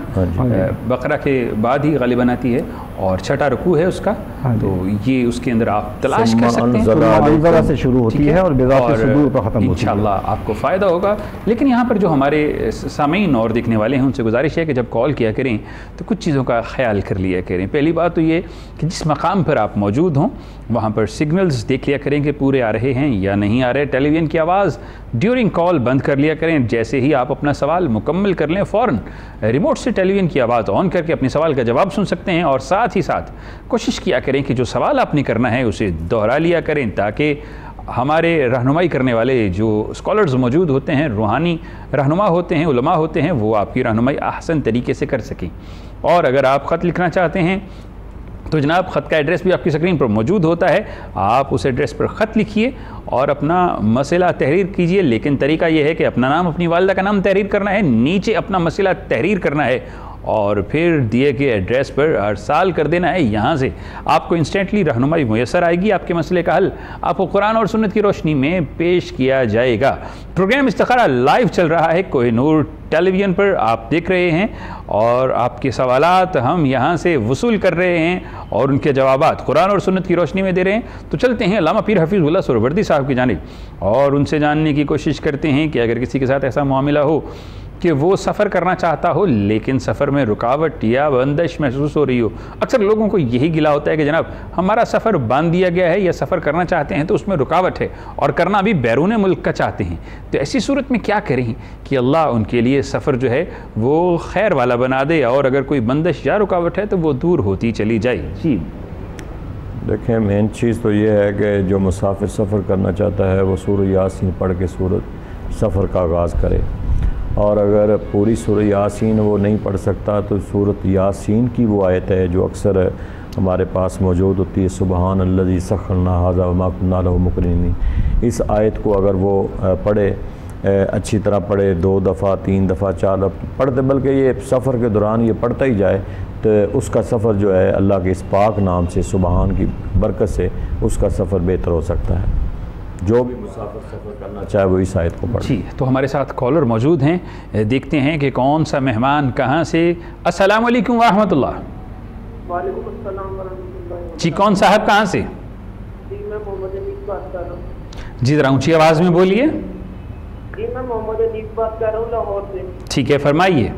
बकरा के बाद ही गालिबन आती है और छठा रुकू है उसका। तो ये उसके अंदर आप तलाश कर सकते हैं, से शुरू होती है और सुदूर पर ख़त्म होती है। इंशाअल्लाह आपको फ़ायदा होगा। लेकिन यहाँ पर जो हमारे सामीन और देखने वाले हैं उनसे गुजारिश है कि जब कॉल किया करें तो कुछ चीज़ों का ख्याल कर लिया करें। पहली बात तो ये कि जिस मकाम पर आप मौजूद हों वहाँ पर सिग्नल्स देख लिया करें कि पूरे आ रहे हैं या नहीं आ रहे। टेलीविज़न की आवाज़ ड्यूरिंग कॉल बंद कर लिया करें। जैसे ही आप अपना सवाल मुकम्मल कर लें फ़ौरन रिमोट से टेलीविज़न की आवाज़ ऑन करके अपने सवाल का जवाब सुन सकते हैं। और साथ ही साथ कोशिश किया करें कि जो सवाल आपने करना है उसे दोहरा लिया करें, ताकि हमारे रहनुमाई करने वाले जो स्कॉलर्स मौजूद होते हैं, रूहानी रहनुमा होते हैं, उलमा होते हैं, वो आपकी रहनुमाई ahsan तरीके से कर सकें। और अगर आप ख़त लिखना चाहते हैं तो जनाब ख़त का एड्रेस भी आपकी स्क्रीन पर मौजूद होता है, आप उस एड्रेस पर ख़त लिखिए और अपना मसला तहरीर कीजिए। लेकिन तरीका यह है कि अपना नाम, अपनी वालिदा का नाम तहरीर करना है, नीचे अपना मसला तहरीर करना है और फिर दिए गए एड्रेस पर अरसाल कर देना है। यहाँ से आपको इंस्टेंटली रहनुमाई मुयसर आएगी, आपके मसले का हल आपको कुरान और सुन्नत की रोशनी में पेश किया जाएगा। प्रोग्राम इस्तिखारा लाइव चल रहा है कोहिनूर टेलीविज़न पर, आप देख रहे हैं और आपके सवालात हम यहाँ से वसूल कर रहे हैं और उनके जवाबात कुरान और सुन्नत की रोशनी में दे रहे हैं। तो चलते हैं अल्लामा पीर हफीज़ुल्लाह सुहरवर्दी साहब की जानिब और उनसे जानने की कोशिश करते हैं कि अगर किसी के साथ ऐसा मामला हो कि वो सफ़र करना चाहता हो लेकिन सफ़र में रुकावट या बंदिश महसूस हो रही हो। अक्सर लोगों को यही गिला होता है कि जनाब हमारा सफ़र बांध दिया गया है या सफ़र करना चाहते हैं तो उसमें रुकावट है और करना भी बैरून मुल्क का चाहते हैं। तो ऐसी सूरत में क्या करें कि अल्लाह उनके लिए सफ़र जो है वो खैर वाला बना दे और अगर कोई बंदिश या रुकावट है तो वो दूर होती चली जाए। जी देखें, मेन चीज़ तो ये है कि जो मुसाफिर सफ़र करना चाहता है वो सूरह यासीन पढ़ के सफ़र का आगाज़ करे। और अगर पूरी सूरह यासीन वो नहीं पढ़ सकता तो सूरत यासीन की वो आयत है जो अक्सर हमारे पास मौजूद होती है, सुबहान अल्लज़ी सख़रना हाज़ा वमा कुन्ना लहू मुक़रिनीन। इस आयत को अगर वो पढ़े, अच्छी तरह पढ़े, 2 दफ़ा 3 दफ़ा 4 दफ़ा पढ़ते, बल्कि ये सफ़र के दौरान ये पढ़ता ही जाए तो उसका सफ़र जो है अल्लाह के इस पाक नाम से, सुबहान की बरकत से उसका सफ़र बेहतर हो सकता है। जो भी मुसाफिर सफ़र करना चाहे वो इस आयत को पढ़े। जी, तो हमारे साथ कॉलर मौजूद हैं, देखते हैं कि कौन सा मेहमान कहाँ से। अस्सलाम वालेकुम व रहमतुल्लाह। वालेकुम अस्सलाम व रहमतुल्लाह। जी, कौन साहब कहाँ से? जी, मैं मोहम्मद अनीस बात कर रहा हूँ। जी, ज़रा ऊँची आवाज़ में बोलिए। जी, मैं मोहम्मद अनीस बात कर रहा हूँ लाहौर से। ठीक है, फरमाइए।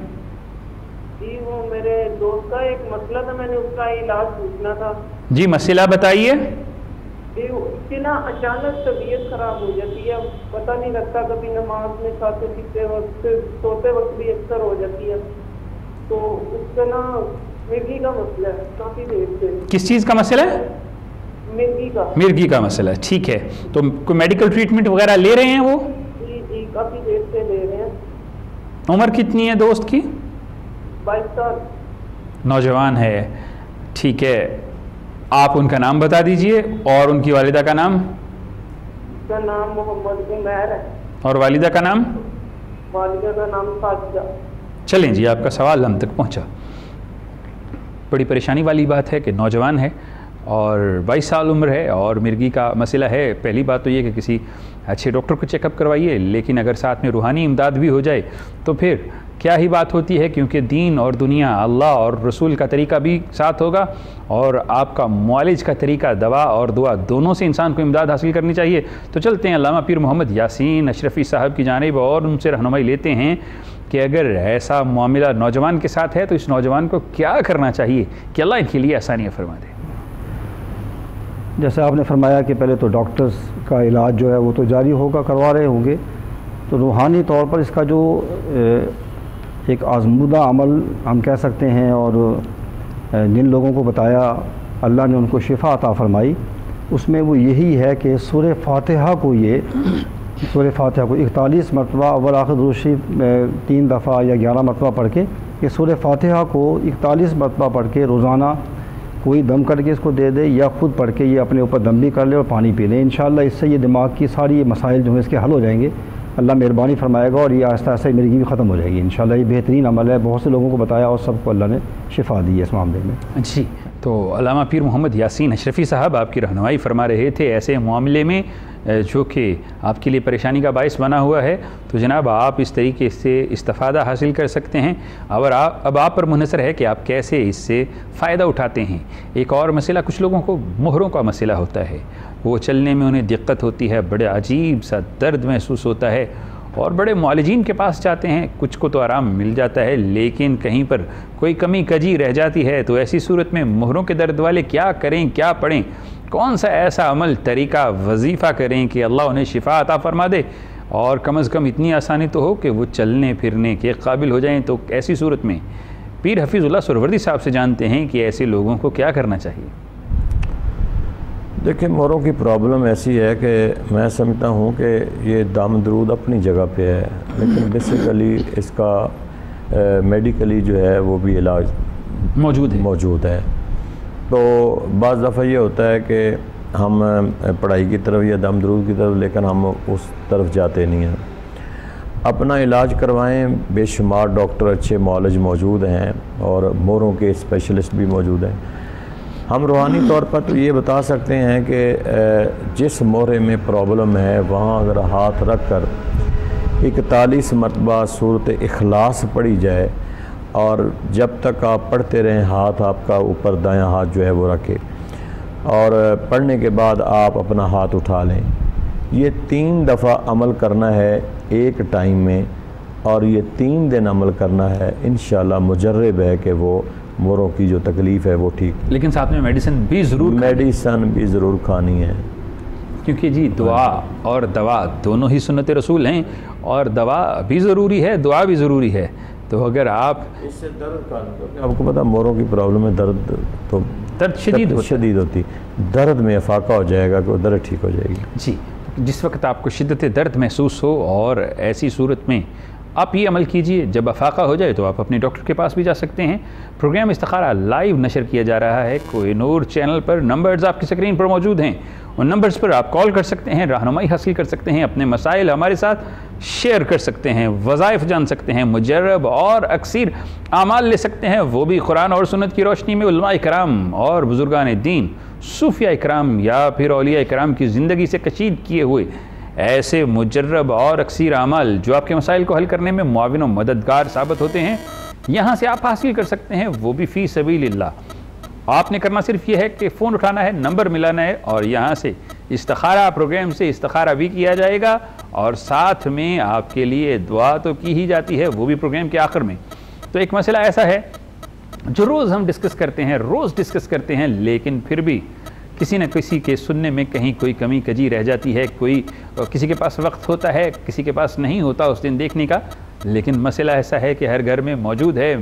जी, वो मेरे दोस्त का एक मसला था, मैंने उसका इलाज पूछना था। जी, मसला बताइए। जी, उसकी ना अचानक तबीयत ख़राब हो जाती है, पता नहीं लगता, कभी नमाज में खाते पीते वक्त, सोते वक्त भी अक्सर हो जाती है। तो उसका ना मिर्गी का मसला है काफ़ी देर से। किस चीज़ का मसला है? मिर्गी का। मिर्गी का मसला है, ठीक है। तो कोई मेडिकल ट्रीटमेंट वगैरह ले रहे हैं वो? जी जी, काफ़ी देर से ले रहे हैं। उम्र कितनी है दोस्त की? 22 साल। नौजवान है, ठीक है। आप उनका नाम बता दीजिए और उनकी वालिदा का नाम। उसका नाम मोहम्मद उमैर है और वालिदा का नाम? वालिदा का नाम साजिदा। चलें जी, आपका सवाल हम तक पहुंचा। बड़ी परेशानी वाली बात है कि नौजवान है और 22 साल उम्र है और मिर्गी का मसला है। पहली बात तो ये कि किसी अच्छे डॉक्टर को चेकअप करवाइए, लेकिन अगर साथ में रूहानी इमदाद भी हो जाए तो फिर क्या ही बात होती है, क्योंकि दीन और दुनिया, अल्लाह और रसूल का तरीका भी साथ होगा और आपका मुआलिज का तरीका, दवा और दुआ दोनों से इंसान को इमदाद हासिल करनी चाहिए। तो चलते हैं अल्लामा पीर मोहम्मद यासीन अशरफ़ी साहब की जानिब और उनसे रहनुमाई लेते हैं कि अगर ऐसा मामला नौजवान के साथ है तो इस नौजवान को क्या करना चाहिए कि अल्लाह इनके लिए आसानियाँ फरमा दे। जैसे आपने फरमाया कि पहले तो डॉक्टर्स का इलाज जो है वो तो जारी होगा, करवा रहे होंगे, तो रूहानी तौर पर इसका जो एक आज़मूदा अमल हम कह सकते हैं और जिन लोगों को बताया अल्लाह ने उनको शिफा अता फरमाई, उसमें वो यही है कि सूरह फातिहा को 41 मरतबा अव्वल आखिर दुरूद शरीफ 3 दफ़ा या 11 मरतबा पढ़ के, ये सूरह फातिहा को 41 मरतबा पढ़ के रोज़ाना कोई दम करके इसको दे दे या ख़ुद पढ़ के ये अपने ऊपर दम भी कर ले और पानी पी ले। इंशाअल्लाह इससे ये दिमाग की सारी ये मसाइल जो है इसके हल हो जाएंगे। अल्लाह मेहरबानी फरमाएगा और ये आहिस्ता आहिस्ता मिर्गी भी ख़त्म हो जाएगी इंशाअल्लाह। ये बेहतरीन अमल है, बहुत से लोगों को बताया और सबको अल्लाह ने शिफा दी है इस मामले में। जी, तो अल्लामा पीर मोहम्मद यासीन अशरफ़ी साहब आपकी रहनुमाई फरमा रहे थे ऐसे मामले में जो कि आपके लिए परेशानी का बायस बना हुआ है। तो जनाब आप इस तरीके से इस्तिफ़ादा हासिल कर सकते हैं और अब आप पर मुनहसर है कि आप कैसे इससे फ़ायदा उठाते हैं। एक और मसला, कुछ लोगों को मोहरों का मसला होता है, वो चलने में उन्हें दिक्कत होती है, बड़े अजीब सा दर्द महसूस होता है और बड़े मुआलिजीन के पास जाते हैं, कुछ को तो आराम मिल जाता है लेकिन कहीं पर कोई कमी कजी रह जाती है। तो ऐसी सूरत में मोहरों के दर्द वाले क्या करें, क्या पढ़ें, कौन सा ऐसा अमल, तरीका, वजीफ़ा करें कि अल्लाह उन्हें शिफा अता फरमा दे और कम अज़ कम इतनी आसानी तो हो कि वो चलने फिरने के काबिल हो जाएं। तो ऐसी सूरत में पीर हफीज़ुल्लाह सुहरवर्दी साहब से जानते हैं कि ऐसे लोगों को क्या करना चाहिए। देखिए, मोहरों की प्रॉब्लम ऐसी है कि मैं समझता हूँ कि ये दाम दरूद अपनी जगह पे है, लेकिन बेसिकली इसका मेडिकली जो है वो भी इलाज मौजूद है। तो बाज़ दफ़ा ये होता है कि हम पढ़ाई की तरफ या दाम दरूद की तरफ, लेकिन हम उस तरफ जाते नहीं हैं। अपना इलाज करवाएं, बेशुमार डॉक्टर अच्छे मौलज मौजूद हैं और मोहरों के स्पेशलिस्ट भी मौजूद हैं। हम रूहानी तौर पर तो ये बता सकते हैं कि जिस मोहरे में प्रॉब्लम है वहाँ अगर हाथ रख कर 41 मरतबा सूरत इखलास पढ़ी जाए और जब तक आप पढ़ते रहें हाथ आपका ऊपर दायां हाथ जो है वो रखे और पढ़ने के बाद आप अपना हाथ उठा लें। ये 3 दफ़ा अमल करना है एक टाइम में और ये 3 दिन अमल करना है। इंशाअल्लाह मुजर्रब है कि वो मोहरों की जो तकलीफ़ है वो ठीक। लेकिन साथ में मेडिसिन भी ज़रूर खानी है, क्योंकि जी दुआ और दवा दोनों ही सुन्नत रसूल हैं और दवा भी ज़रूरी है, दुआ भी ज़रूरी है। तो अगर आप इससे दर्द का, आपको पता मोहरों की प्रॉब्लम है, दर्द शदीद होती, दर्द में अफाका हो जाएगा कि दर्द ठीक हो जाएगी। जी, जिस वक्त आपको शिद्दत दर्द महसूस हो और ऐसी सूरत में आप ये अमल कीजिए, जब अफाका हो जाए तो आप अपने डॉक्टर के पास भी जा सकते हैं। प्रोग्राम इस्तिखारा लाइव नशर किया जा रहा है कोहिनूर चैनल पर। नंबर्स आपकी स्क्रीन पर मौजूद हैं, उन नंबर्स पर आप कॉल कर सकते हैं, रहनुमाई हासिल कर सकते हैं, अपने मसाइल हमारे साथ शेयर कर सकते हैं, वज़ाइफ जान सकते हैं, मुजर्रब और अक्सर आमाल ले सकते हैं, वो भी कुरान और सुन्नत की रोशनी में। उलमा इकराम और बुजुर्गान दीन, सूफिया इकराम या फिर औलिया इकराम की ज़िंदगी से कशीद किए हुए ऐसे मुजर्रब और अक्सर अमाल जो आपके मसाइल को हल करने में मुआविन और मददगार साबित होते हैं, यहाँ से आप हासिल कर सकते हैं, वो भी फ़ी सबीलिल्लाह। आपने करना सिर्फ ये है कि फ़ोन उठाना है, नंबर मिलाना है और यहाँ से इस्तिखारा प्रोग्राम से इस्तिखारा भी किया जाएगा और साथ में आपके लिए दुआ तो की ही जाती है, वो भी प्रोग्राम के आखिर में। तो एक मसला ऐसा है जो रोज़ हम डिस्कस करते हैं, लेकिन फिर भी किसी न किसी के सुनने में कहीं कोई कमी कजी रह जाती है। किसी के पास वक्त होता है, किसी के पास नहीं होता उस दिन देखने का, लेकिन मसला ऐसा है कि हर घर में मौजूद है।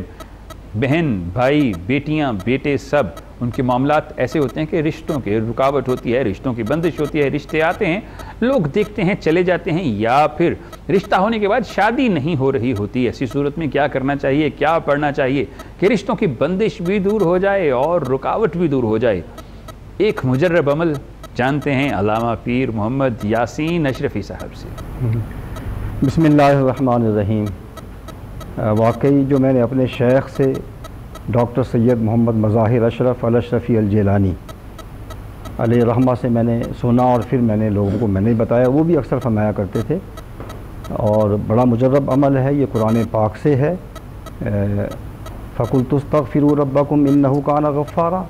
बहन, भाई, बेटियां, बेटे, सब उनके मामलात ऐसे होते हैं कि रिश्तों की रुकावट होती है, रिश्तों की बंदिश होती है। रिश्ते आते हैं, लोग देखते हैं, चले जाते हैं, या फिर रिश्ता होने के बाद शादी नहीं हो रही होती। ऐसी सूरत में क्या करना चाहिए, क्या पढ़ना चाहिए कि रिश्तों की बंदिश भी दूर हो जाए और रुकावट भी दूर हो जाए। एक मुजर्रब अमल जानते हैं अल्लामा पीर मोहम्मद यासीन अशरफ़ी साहब से। बिस्मिल्लाहिर्रहमानिर्रहीम। वाकई जो मैंने अपने शेख से डॉक्टर सैयद मोहम्मद मज़ाहिर अशरफ़ अल-अशरफ़ी अल-जिलानी अलैहि रहमा से मैंने सुना और फिर मैंने लोगों को मैंने बताया, वो भी अक्सर फरमाया करते थे और बड़ा मुजर्रब अमल है। ये कुरान पाक से है, फ़कुल्तुस्तग़फ़िरू रब्बकुम इन्नहु काना गफ़्फ़ारा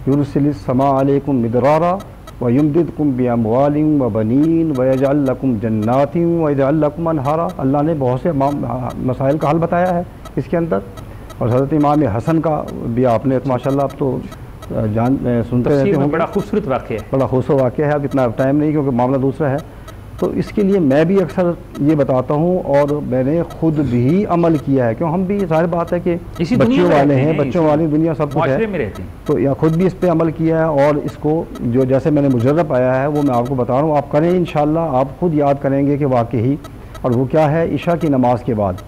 युरसिलिस समा अलैकुम मिदरारा व युमदिदकुम बिअमवालिन व बनीन व यजअल लकुम जन्नातिन व यजअल लकुम अनहारा। अल्लाह ने बहुत से मसाइल का हल बताया है इसके अंदर। और हज़रत इमाम हसन का भी आपने माशाल्लाह आप तो सुनते रहते होंगे, बड़ा खूबसूरत वाक़या है, बड़ा खूबसूरत वाक़या है। अब इतना टाइम नहीं क्योंकि मामला दूसरा है, तो इसके लिए मैं भी अक्सर ये बताता हूँ और मैंने ख़ुद भी अमल किया है। क्यों, हम भी ज़ाहिर बात है कि बच्चों वाले हैं, बच्चों वाली दुनिया सब कुछ है, तो या ख़ुद भी इस पर अमल किया है और इसको जो जैसे मैंने मुजर्रब आया है वो मैं आपको बता रहा हूँ, आप करें इंशाअल्लाह। आप ख़ुद याद करेंगे कि वाकई। और वो क्या है, इशा की नमाज के बाद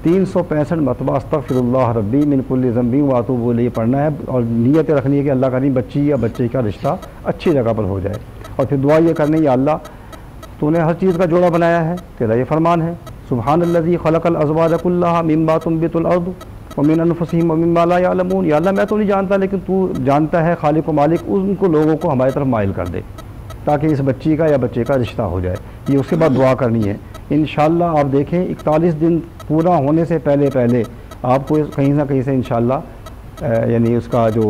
365 मरतबा अस्तगफिरुल्लाह रब्बी मिन कुल्लि ज़ंबी व अतूबु इलैहि पढ़ना है और नीयत रखनी है कि अल्लाह करीम बच्ची या बच्चे का रिश्ता अच्छी जगह पर हो जाए। और फिर दुआ ये करनी है, या अल्लाह तूने हर चीज़ का जोड़ा बनाया है, तेरा ये फरमान है, सुब्हानल्लज़ी खलक़ल अज़वाज कुल्लहा मिम्मा तुंबितुल अर्द व मिन अनफुसिहिम व मिम्मा ला यअलमून। या अल्लाह मैं तो नहीं जानता लेकिन तू जानता है, खालिक व मालिक, उनको लोगों को हमारी तरफ माइल कर दे ताकि इस बच्ची का या बच्चे का रिश्ता हो जाए। ये उसके बाद दुआ करनी है। इंशाअल्लाह आप देखें 41 दिन पूरा होने से पहले पहले आपको कहीं ना कहीं से इंशाअल्लाह यानी उसका जो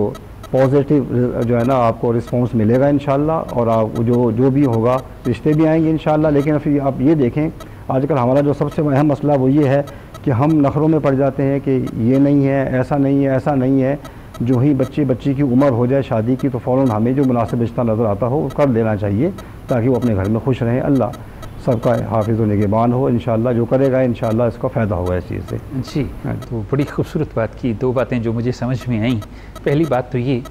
पॉजिटिव जो है ना आपको रिस्पांस मिलेगा इंशाअल्लाह। और आप जो भी होगा रिश्ते भी आएंगे इंशाअल्लाह। लेकिन फिर आप ये देखें आजकल हमारा जो सबसे अहम मसला वो ये है कि हम नखरों में पड़ जाते हैं कि ये नहीं है, ऐसा नहीं है, ऐसा नहीं है। जो ही बच्ची की उम्र हो जाए शादी की तो फ़ौरन हमें जो मुनासिब रिश्ता नज़र आता हो कर लेना चाहिए ताकि वो अपने घर में खुश रहें। अल्लाह सबका हाफिज़ व निगहबान हो। इंशाअल्लाह जो करेगा इंशाअल्लाह इसका फ़ायदा होगा इस चीज़ से। जी, तो बड़ी खूबसूरत बात की। दो बातें जो मुझे समझ में आई, पहली बात तो ये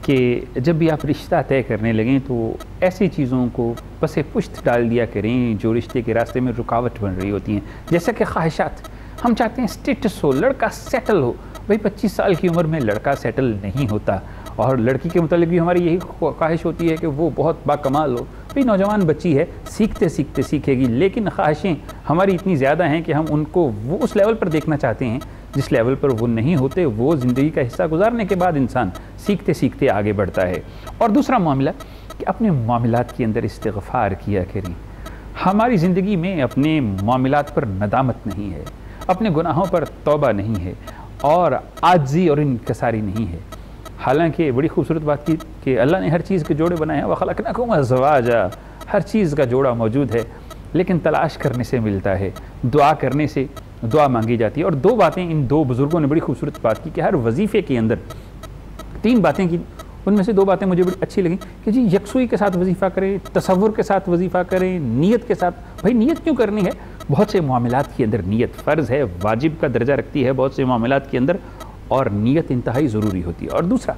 कि जब भी आप रिश्ता तय करने लगें तो ऐसी चीज़ों को पसे पुश्त डाल दिया करें जो रिश्ते के रास्ते में रुकावट बन रही होती हैं। जैसे कि ख्वाहिशात, हम चाहते हैं स्टेटस हो, लड़का सेटल हो। भाई 25 साल की उम्र में लड़का सेटल नहीं होता और लड़की के मुतालिक भी हमारी यही ख्वाहिश होती है कि वो बहुत बाकमाल हो। भाई नौजवान बच्ची है, सीखते सीखते सीखेगी, लेकिन ख्वाहिशें हमारी इतनी ज़्यादा हैं कि हम उनको वो उस लेवल पर देखना चाहते हैं जिस लेवल पर वो नहीं होते। वो ज़िंदगी का हिस्सा गुजारने के बाद इंसान सीखते सीखते आगे बढ़ता है। और दूसरा मामला कि अपने मामलात के अंदर इस्तिग़फ़ार किया करें। हमारी ज़िंदगी में अपने मामलात पर नदामत नहीं है, अपने गुनाहों पर तौबा नहीं है और आजी और इनकसारी नहीं है। हालांकि बड़ी खूबसूरत बात की कि अल्लाह ने हर चीज़ के जोड़े बनाए हैं, व खलक़नाकुम अज़वाजा, हर चीज़ का जोड़ा मौजूद है, लेकिन तलाश करने से मिलता है, दुआ करने से दुआ मांगी जाती है। और दो बातें इन दो बुज़ुर्गों ने बड़ी खूबसूरत बात की कि हर वजीफ़े के अंदर 3 बातें की, उनमें से 2 बातें मुझे बड़ी अच्छी लगी कि जी यकसुई के साथ वजीफ़ा करें, तसव्वुर के साथ वजीफ़ा करें, नीयत के साथ। भाई नीयत क्यों करनी है? बहुत से मामलात के अंदर नीयत फ़र्ज़ है, वाजिब का दर्जा रखती है बहुत से मामलात के अंदर, और नीयत इंतहाई ज़रूरी होती है। और दूसरा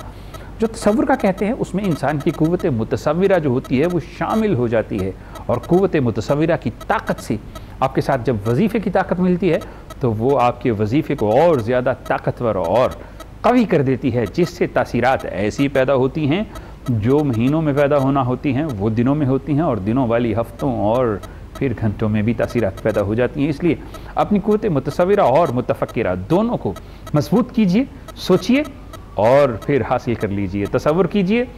जो तसव्वुर का कहते हैं उसमें इंसान की क़ुव्वत मुतसव्विरा जो होती है वो शामिल हो जाती है। और क़ुव्वत मुतसव्विरा की ताकत से आपके साथ जब वजीफ़े की ताकत मिलती है तो वो आपके वजीफ़े को और ज़्यादा ताकतवर और कवी कर देती है, जिससे तासीरात ऐसी पैदा होती हैं जो महीनों में पैदा होना होती हैं वो दिनों में होती हैं, और दिनों वाली हफ्तों और फिर घंटों में भी तासीरात पैदा हो जाती हैं। इसलिए अपनी क़ुव्वत मुतसव्विरा और मुतफ़क्किरा दोनों को मजबूत कीजिए, सोचिए और फिर हासिल कर लीजिए, तसव्वुर कीजिए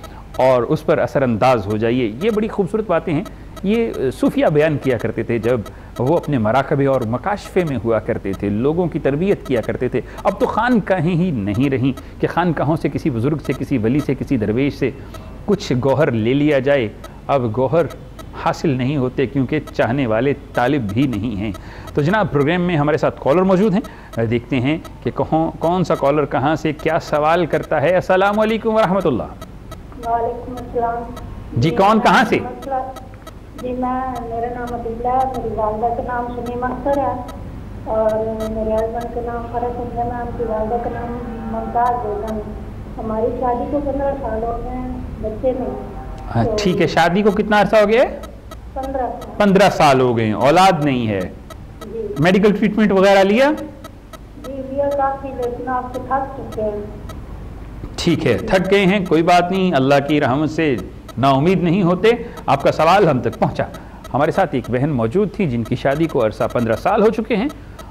और उस पर असरअंदाज हो जाइए। ये बड़ी खूबसूरत बातें हैं। ये सूफिया बयान किया करते थे जब वो अपने मराकबे और मकाशफे में हुआ करते थे, लोगों की तरबियत किया करते थे। अब तो खानकाहें ही नहीं रहीं कि खानकाहों से किसी बुज़ुर्ग से, किसी वली से, किसी दरवेश से कुछ गौहर ले लिया जाए। अब गौहर हासिल नहीं होते क्योंकि चाहने वाले तालिब भी नहीं हैं। तो जनाब प्रोग्राम में हमारे साथ कॉलर मौजूद हैं, देखते हैं कि कौन सा कॉलर कहाँ से क्या सवाल करता है। अस्सलाम वालेकुम व रहमतुल्लाह। वालेकुम अस्सलाम। जी कौन कहाँ से? जी मेरा नाम अब्दुल्ला है, मेरी वालदा का नाम शमीम अख्तर है और मेरे हस्बैंड का नाम फरक हुसैन है, उनकी वालदा का नाम मुमताज़ बेगम। हमारी शादी को 15 साल हो गए हैं, बच्चे नहीं। तो ठीक है, शादी को कितना अर्सा हो गया? 15 साल हो गए, औलाद नहीं है। मेडिकल ट्रीटमेंट वगैरह लिया? जी लिया काफ़ी, लेकिन आपसे थक चुके हैं। ठीक है, थक गए हैं, कोई बात नहीं, अल्लाह की रहमत से नाउमीद नहीं होते। आपका सवाल हम तक पहुंचा। हमारे साथ एक बहन मौजूद थी जिनकी शादी को अरसा 15 साल हो चुके हैं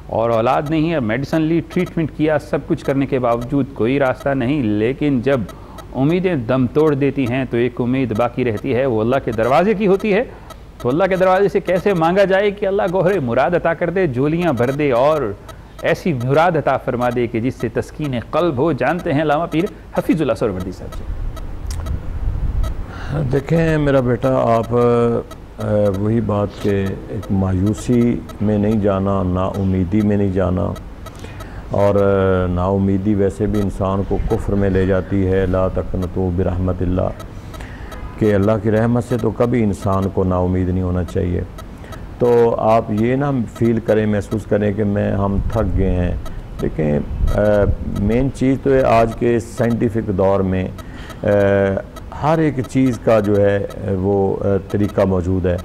और औलाद नहीं है। मेडिसिन ली, ट्रीटमेंट किया, सब कुछ करने के बावजूद कोई रास्ता नहीं। लेकिन जब उम्मीदें दम तोड़ देती हैं तो एक उम्मीद बाकी रहती है, वो अल्लाह के दरवाजे की होती है। तो अल्लाह के दरवाजे से कैसे मांगा जाए कि अल्लाह गोहरे मुराद अता कर दे, जोलियाँ भर दे और ऐसी मुराद अता फरमा दे कि जिससे तस्कीन क़ल्ब हो। जानते हैं अल्लामा पीर हफीज़ुल्लाह सोहरावर्दी साहब से। देखें मेरा बेटा, आप वही बात के एक मायूसी में नहीं जाना, नाउमीदी में नहीं जाना। और नाउमीदी वैसे भी इंसान को कुफ्र में ले जाती है। ला तक़नतू बिरहमतिल्लाह, कि अल्लाह की रहमत से तो कभी इंसान को नाउमीद नहीं होना चाहिए। तो आप ये ना फील करें, महसूस करें कि हम थक गए हैं। देखें मेन चीज़ तो है आज के साइंटिफिक दौर में हर एक चीज़ का जो है वो तरीका मौजूद है।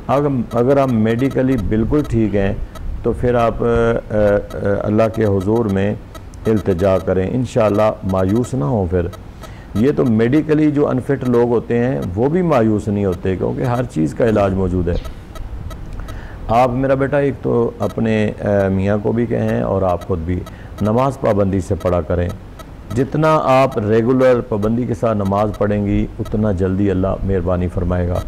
अगर हम मेडिकली बिल्कुल ठीक हैं तो फिर आप अल्लाह के हुजूर में इल्तिजा करें, इंशाअल्लाह मायूस ना हो। फिर ये तो मेडिकली जो अनफिट लोग होते हैं वो भी मायूस नहीं होते, क्योंकि हर चीज़ का इलाज मौजूद है। आप मेरा बेटा एक तो अपने मियाँ को भी कहें और आप ख़ुद भी नमाज पाबंदी से पढ़ा करें। जितना आप रेगुलर पाबंदी के साथ नमाज़ पढ़ेंगी उतना जल्दी अल्लाह मेहरबानी फरमाएगा,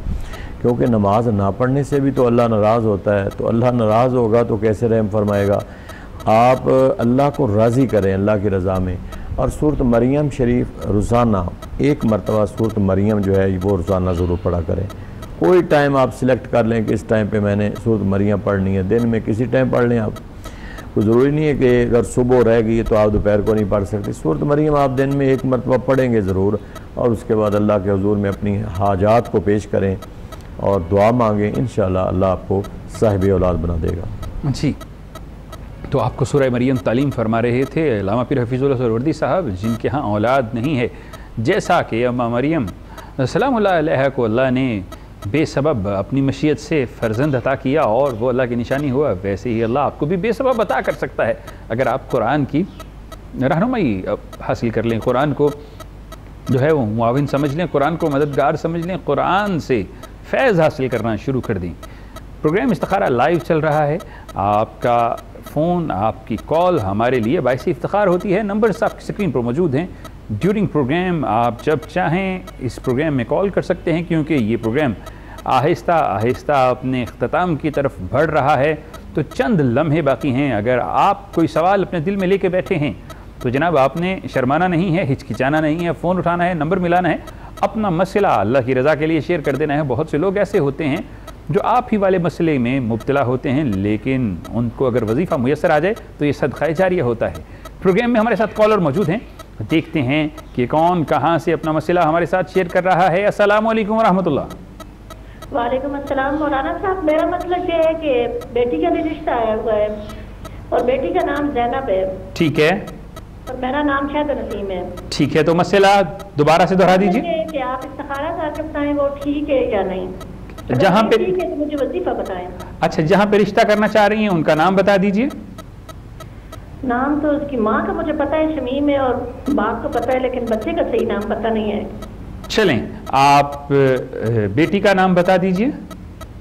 क्योंकि नमाज ना पढ़ने से भी तो अल्लाह नाराज़ होता है। तो अल्लाह नाराज़ होगा तो कैसे रहम फरमाएगा। आप अल्लाह को राज़ी करें अल्लाह की रज़ा में। और सूरत मरियम शरीफ रोज़ाना एक मरतबा सूरत मरियम जो है वो रोज़ाना ज़रूर पढ़ा करें। कोई टाइम आप सिलेक्ट कर लें कि इस टाइम पे मैंने सूरत मरियम पढ़नी है, दिन में किसी टाइम पढ़ लें आप। कोई ज़रूरी नहीं है कि अगर सुबह रह गई तो आप दोपहर को नहीं पढ़ सकते। सूरत मरियम आप दिन में एक मरतबा पढ़ेंगे ज़रूर, और उसके बाद अल्लाह के हुजूर में अपनी हाजात को पेश करें और दुआ मांगें। इंशाअल्लाह अल्लाह आपको साहिब औलाद बना देगा। जी, तो आपको सूरह मरियम तालीम फरमा रहे थे अल्लामा पीर हफीज़ुल्लाह सुहरावर्दी साहब, जिनके यहाँ औलाद नहीं है। जैसा कि अम्मा मरियम सलामुल्लाह अलैहा को अल्लाह ने बेसबब अपनी मशीयत से फ़र्जंद अता किया और वो अल्लाह की निशानी हुआ, वैसे ही अल्लाह आपको भी बेसबब अता कर सकता है अगर आप कुरान की रहनुमाई हासिल कर लें, कुरान को जो है वो मुआविन समझ लें, कुरान को मददगार समझ लें, कुरान से फैज़ हासिल करना शुरू कर दें। प्रोग्राम इस्तिखारा लाइव चल रहा है। आपका फ़ोन, आपकी कॉल हमारे लिए बाइस इफ्तिखार होती है। नंबर्स आपकी स्क्रीन पर मौजूद हैं। ड्यूरिंग प्रोग्राम आप जब चाहें इस प्रोग्राम में कॉल कर सकते हैं, क्योंकि ये प्रोग्राम आहिस्ता आहिस्ता अपने अख्ताम की तरफ बढ़ रहा है। तो चंद लम्हे बाकी हैं। अगर आप कोई सवाल अपने दिल में लेके बैठे हैं तो जनाब आपने शर्माना नहीं है, हिचकिचाना नहीं है, फ़ोन उठाना है, नंबर मिलाना है, अपना मसला अल्लाह की रज़ा के लिए शेयर कर देना है। बहुत से लोग ऐसे होते हैं जो आप ही वाले मसले में मुब्तला होते हैं, लेकिन उनको अगर वजीफ़ा मुयस्सर आ जाए तो ये सदक़ा जारिया होता है। प्रोग्राम में हमारे साथ कॉलर मौजूद हैं, देखते हैं कि कौन कहाँ से अपना मसला हमारे साथ शेयर कर रहा है। अस्सलामु अलैकुम रहमतुल्लाह। वालेकुम अस्सलाम। मौलाना साहब, मेरा मतलब ये है कि बेटी का भी रिश्ता आया हुआ है और बेटी का नाम जैनब है। ठीक है। और मेरा नाम शायद नसीम है। ठीक है, तो मसला दोबारा से दोहरा दीजिए कि आप इस्तिखारा करके बताएं वो ठीक है या नहीं। जहाँ पे ठीक है तो मुझे वजीफा बताएं। अच्छा, जहाँ पे रिश्ता करना चाह रही हैं उनका नाम बता दीजिए। नाम तो उसकी माँ का मुझे पता है, शमीम है, और बाप को पता है, लेकिन बच्चे का सही नाम पता नहीं है। चलें, आप बेटी का नाम बता दीजिए।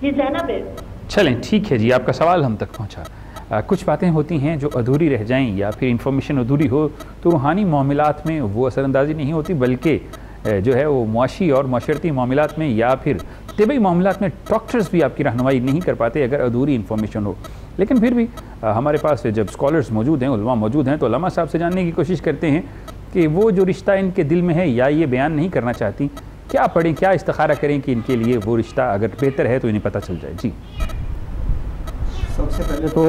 जी जैनब है। चलें, ठीक है जी, आपका सवाल हम तक पहुंचा। कुछ बातें होती हैं जो अधूरी रह जाएं या फिर इंफॉर्मेशन अधूरी हो तो रूहानी मामलात में वो असरअंदाजी नहीं होती, बल्कि जो है वो मुआशी और माशरती मामलात में या फिर तिबी मामलात में डॉक्टर्स भी आपकी रहनुमाई नहीं कर पाते अगर अधूरी इन्फॉर्मेशन हो। लेकिन फिर भी हमारे पास जब स्कॉलर्स मौजूद हैं, उलमा मौजूद हैं, तो उलमा साहब से जानने की कोशिश करते हैं कि वो जो रिश्ता इनके दिल में है या ये बयान नहीं करना चाहती, क्या पढ़ें, क्या इस्तिखारा करें कि इनके लिए वो रिश्ता अगर बेहतर है तो इन्हें पता चल जाए। जी, सबसे पहले तो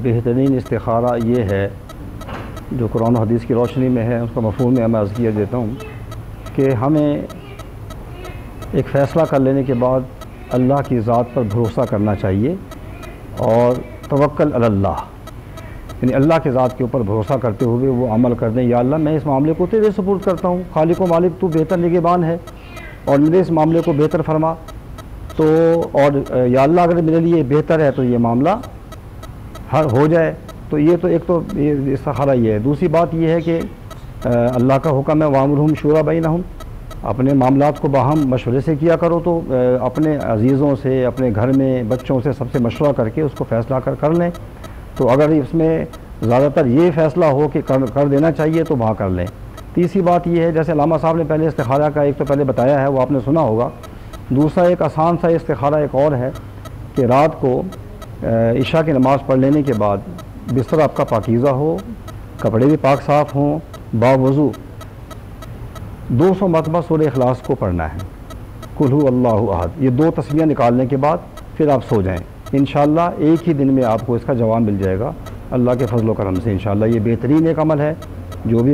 बेहतरीन इस्तिखारा ये है जो कुरान और हदीस की रोशनी में है, उसका मफ़हूम मैं अर्ज़ किया देता हूँ कि हमें एक फ़ैसला कर लेने के बाद अल्लाह की ज़ात पर भरोसा करना चाहिए और तवक्कल अल्लाह, यानी अल्लाह के ज़ात के ऊपर भरोसा करते हुए वो अमल कर दें। या अल्लाह, मैं इस मामले को तेरे सुपुर्द करता हूँ, खालिक व मालिक तू बेहतर निगहबान है और मेरे इस मामले को बेहतर फरमा। तो और या अल्लाह, अगर मेरे लिए बेहतर है तो ये मामला हर हो जाए। तो ये तो एक तो ये इस्तिखारा ये है। दूसरी बात ये है कि अल्लाह का हुक्म है वामुरहुम शूरा बैनहुम, अपने मामलात को बाहम मशवरे से किया करो। तो अपने अजीज़ों से, अपने घर में बच्चों से सबसे मशवरा करके उसको फ़ैसला कर लें। तो अगर इसमें ज़्यादातर ये फ़ैसला हो कि कर देना चाहिए तो वहाँ कर लें। तीसरी बात ये है, जैसे अल्लामा साहब ने पहले इस्तिखारा का एक तो पहले बताया है, वो आपने सुना होगा। दूसरा एक आसान सा इस्तिखारा एक और है कि रात को इशा की नमाज़ पढ़ लेने के बाद बिस्तर आपका पाकीज़ा हो, कपड़े भी पाक साफ़ हों, बावज़ू 200 मरतबा सूरह इखलास को पढ़ना है, कुल हु अल्लाहु अहद। ये 2 तस्बीह निकालने के बाद फिर आप सो जाएं। इंशाअल्लाह एक ही दिन में आपको इसका जवाब मिल जाएगा अल्लाह के फजल व करम से। इंशाअल्लाह ये बेहतरीन एक अमल है। जो भी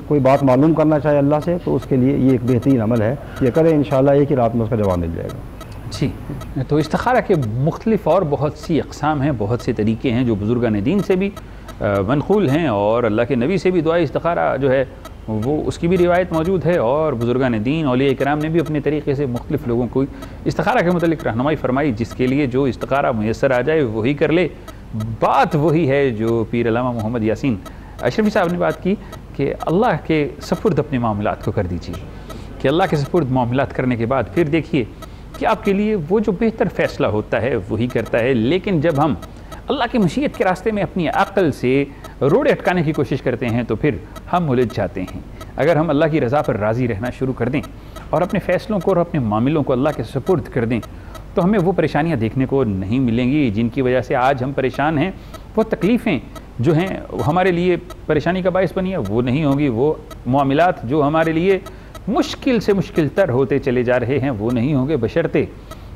कोई बात मालूम करना चाहे अल्लाह से तो उसके लिए ये एक बेहतरीन अमल है। ये करें, इंशाअल्लाह एक ही रात में उसका जवाब मिल जाएगा। जी, तो इस्तिखारा के मुख्तलिफ और बहुत सी अक़साम हैं, बहुत से तरीके हैं जो बुज़ुर्गान दीन से भी मनक़ूल हैं और अल्लाह के नबी से भी दुआ इस्तिखारा जो है वो उसकी भी रिवायत मौजूद है। और बुज़ुर्गान दीन औलिया इकराम ने भी अपने तरीक़े से मुख्तलिफ़ लोगों को इस्तिखारा के मुतल्लिक़ रहनुमाई फ़रमाई। जिसके लिए जो इस्तिखारा मुयस्सर आ जाए वही कर ले, बात वही है जो पीर अल्लामा मोहम्मद यासीन अशरफी साहब ने बात की कि अल्लाह के सपुर्द अपने मामलात को कर दीजिए, कि अल्लाह के सपुर्द मामलात करने के बाद फिर देखिए कि आपके लिए वो जो बेहतर फ़ैसला होता है वही करता है। लेकिन जब हम अल्लाह की मशीयत के रास्ते में अपनी अक्ल से रोड़े अटकाने की कोशिश करते हैं तो फिर हम उलझ जाते हैं। अगर हम अल्लाह की रज़ा पर राज़ी रहना शुरू कर दें और अपने फ़ैसलों को और अपने मामलों को अल्लाह के सपुर्द कर दें तो हमें वो परेशानियाँ देखने को नहीं मिलेंगी जिनकी वजह से आज हम परेशान हैं। वो तकलीफ़ें जो हैं हमारे लिए परेशानी का बायस बनी है वो नहीं होगी, वो मामलात जो हमारे लिए मुश्किल से मुश्किल तर होते चले जा रहे हैं वो नहीं होंगे, बशर्ते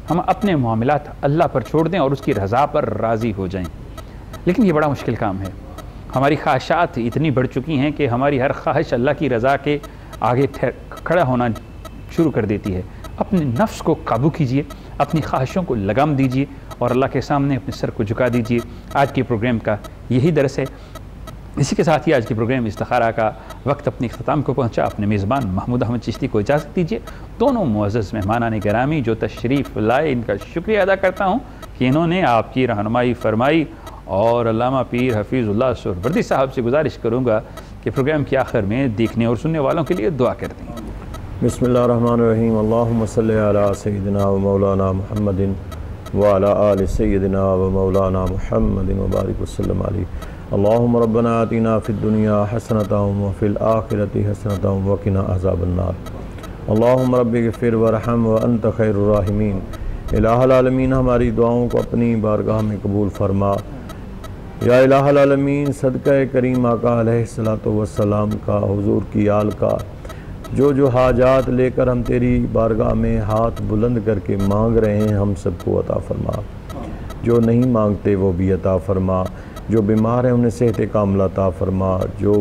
हम अपने मामलात अल्लाह पर छोड़ दें और उसकी रज़ा पर राज़ी हो जाएं। लेकिन ये बड़ा मुश्किल काम है। हमारी ख्वाहिशात इतनी बढ़ चुकी हैं कि हमारी हर ख्वाहिश अल्लाह की रज़ा के आगे खड़ा होना शुरू कर देती है। अपने नफ्स को काबू कीजिए, अपनी ख्वाहिशों को लगाम दीजिए और अल्लाह के सामने अपने सर को झुका दीजिए। आज के प्रोग्राम का यही दरस है। इसी के साथ ही आज के प्रोग्राम इस्तिखारा का वक्त अपने ख़त्म को पहुंचा। अपने मेज़बान महमूद अहमद चिश्ती को इजाज़त दीजिए। दोनों मुअज़्ज़ज़ मेहमानान गिरामी जो तशरीफ़ लाए, इनका शुक्रिया अदा करता हूँ कि इन्होंने आपकी रहनुमाई फरमाई। और अल्लामा पीर हफीज़ुल्लाह सुहरवर्दी साहब से गुजारिश करूँगा कि प्रोग्राम के आखिर में देखने और सुनने वालों के लिए दुआ कर दें। बिस्मिल्लाहिर्रहमानिर्रहीम। अल्लाहुम्मा सल्लि अला सय्यिदिना व मौलाना मुहम्मदिन व अला आलि सय्यिदिना व मौलाना मुहम्मदिन व बारिक वसल्लम अलैहि। अल्लाहुम्मा रब्बना आतिना फिद दुनिया हसनतन व फिल आखिरति हसनतन व क़िना अज़ाबन्नार। अल्लाहुम्मा रब्बिग़फिर वरहम व अन्त खैरुर राहिमीन। इलाहुल आलमीन, हमारी दुआओं को अपनी बारगाह में कबूल फरमा। या इलाहुल आलमीन, सदक़े करीम आका अलैहिस्सलातु वस्सलाम का, हुज़ूर की आल का जो हाजात लेकर हम तेरी बारगाह में हाथ बुलंद करके मांग रहे हैं हम सबको अता फरमा। जो नहीं मांगते वो भी अता फरमा। जो बीमार हैं उन्हें सेहत कामिला अता फरमा। जो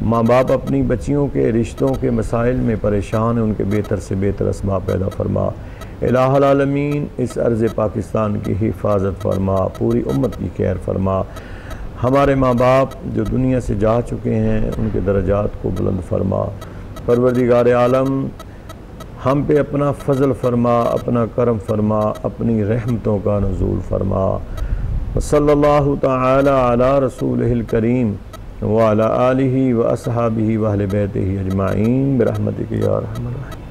माँ बाप अपनी बच्चियों के रिश्तों के मसाइल में परेशान हैं उनके बेहतर से बेहतर असबाब पैदा फरमा। इलाहुल आलमीन, इस अर्ज़ पाकिस्तान की हिफाजत फरमा, पूरी उम्मत की खैर फरमा। हमारे माँ बाप जो दुनिया से जा चुके हैं उनके दर्जात को बुलंद फरमा। परवरदिगार आलम, हम पे अपना फ़ज़ल फरमा, अपना करम फरमा, अपनी रहमतों का नुज़ूल फरमा। सल्लल्लाहु तआला अला रसूलिहिल करीम व अला आलिहि व अस्हाबिहि व अहले बैतिहि अजमाइन बिरहमतिका या अरहमर राहिमीन।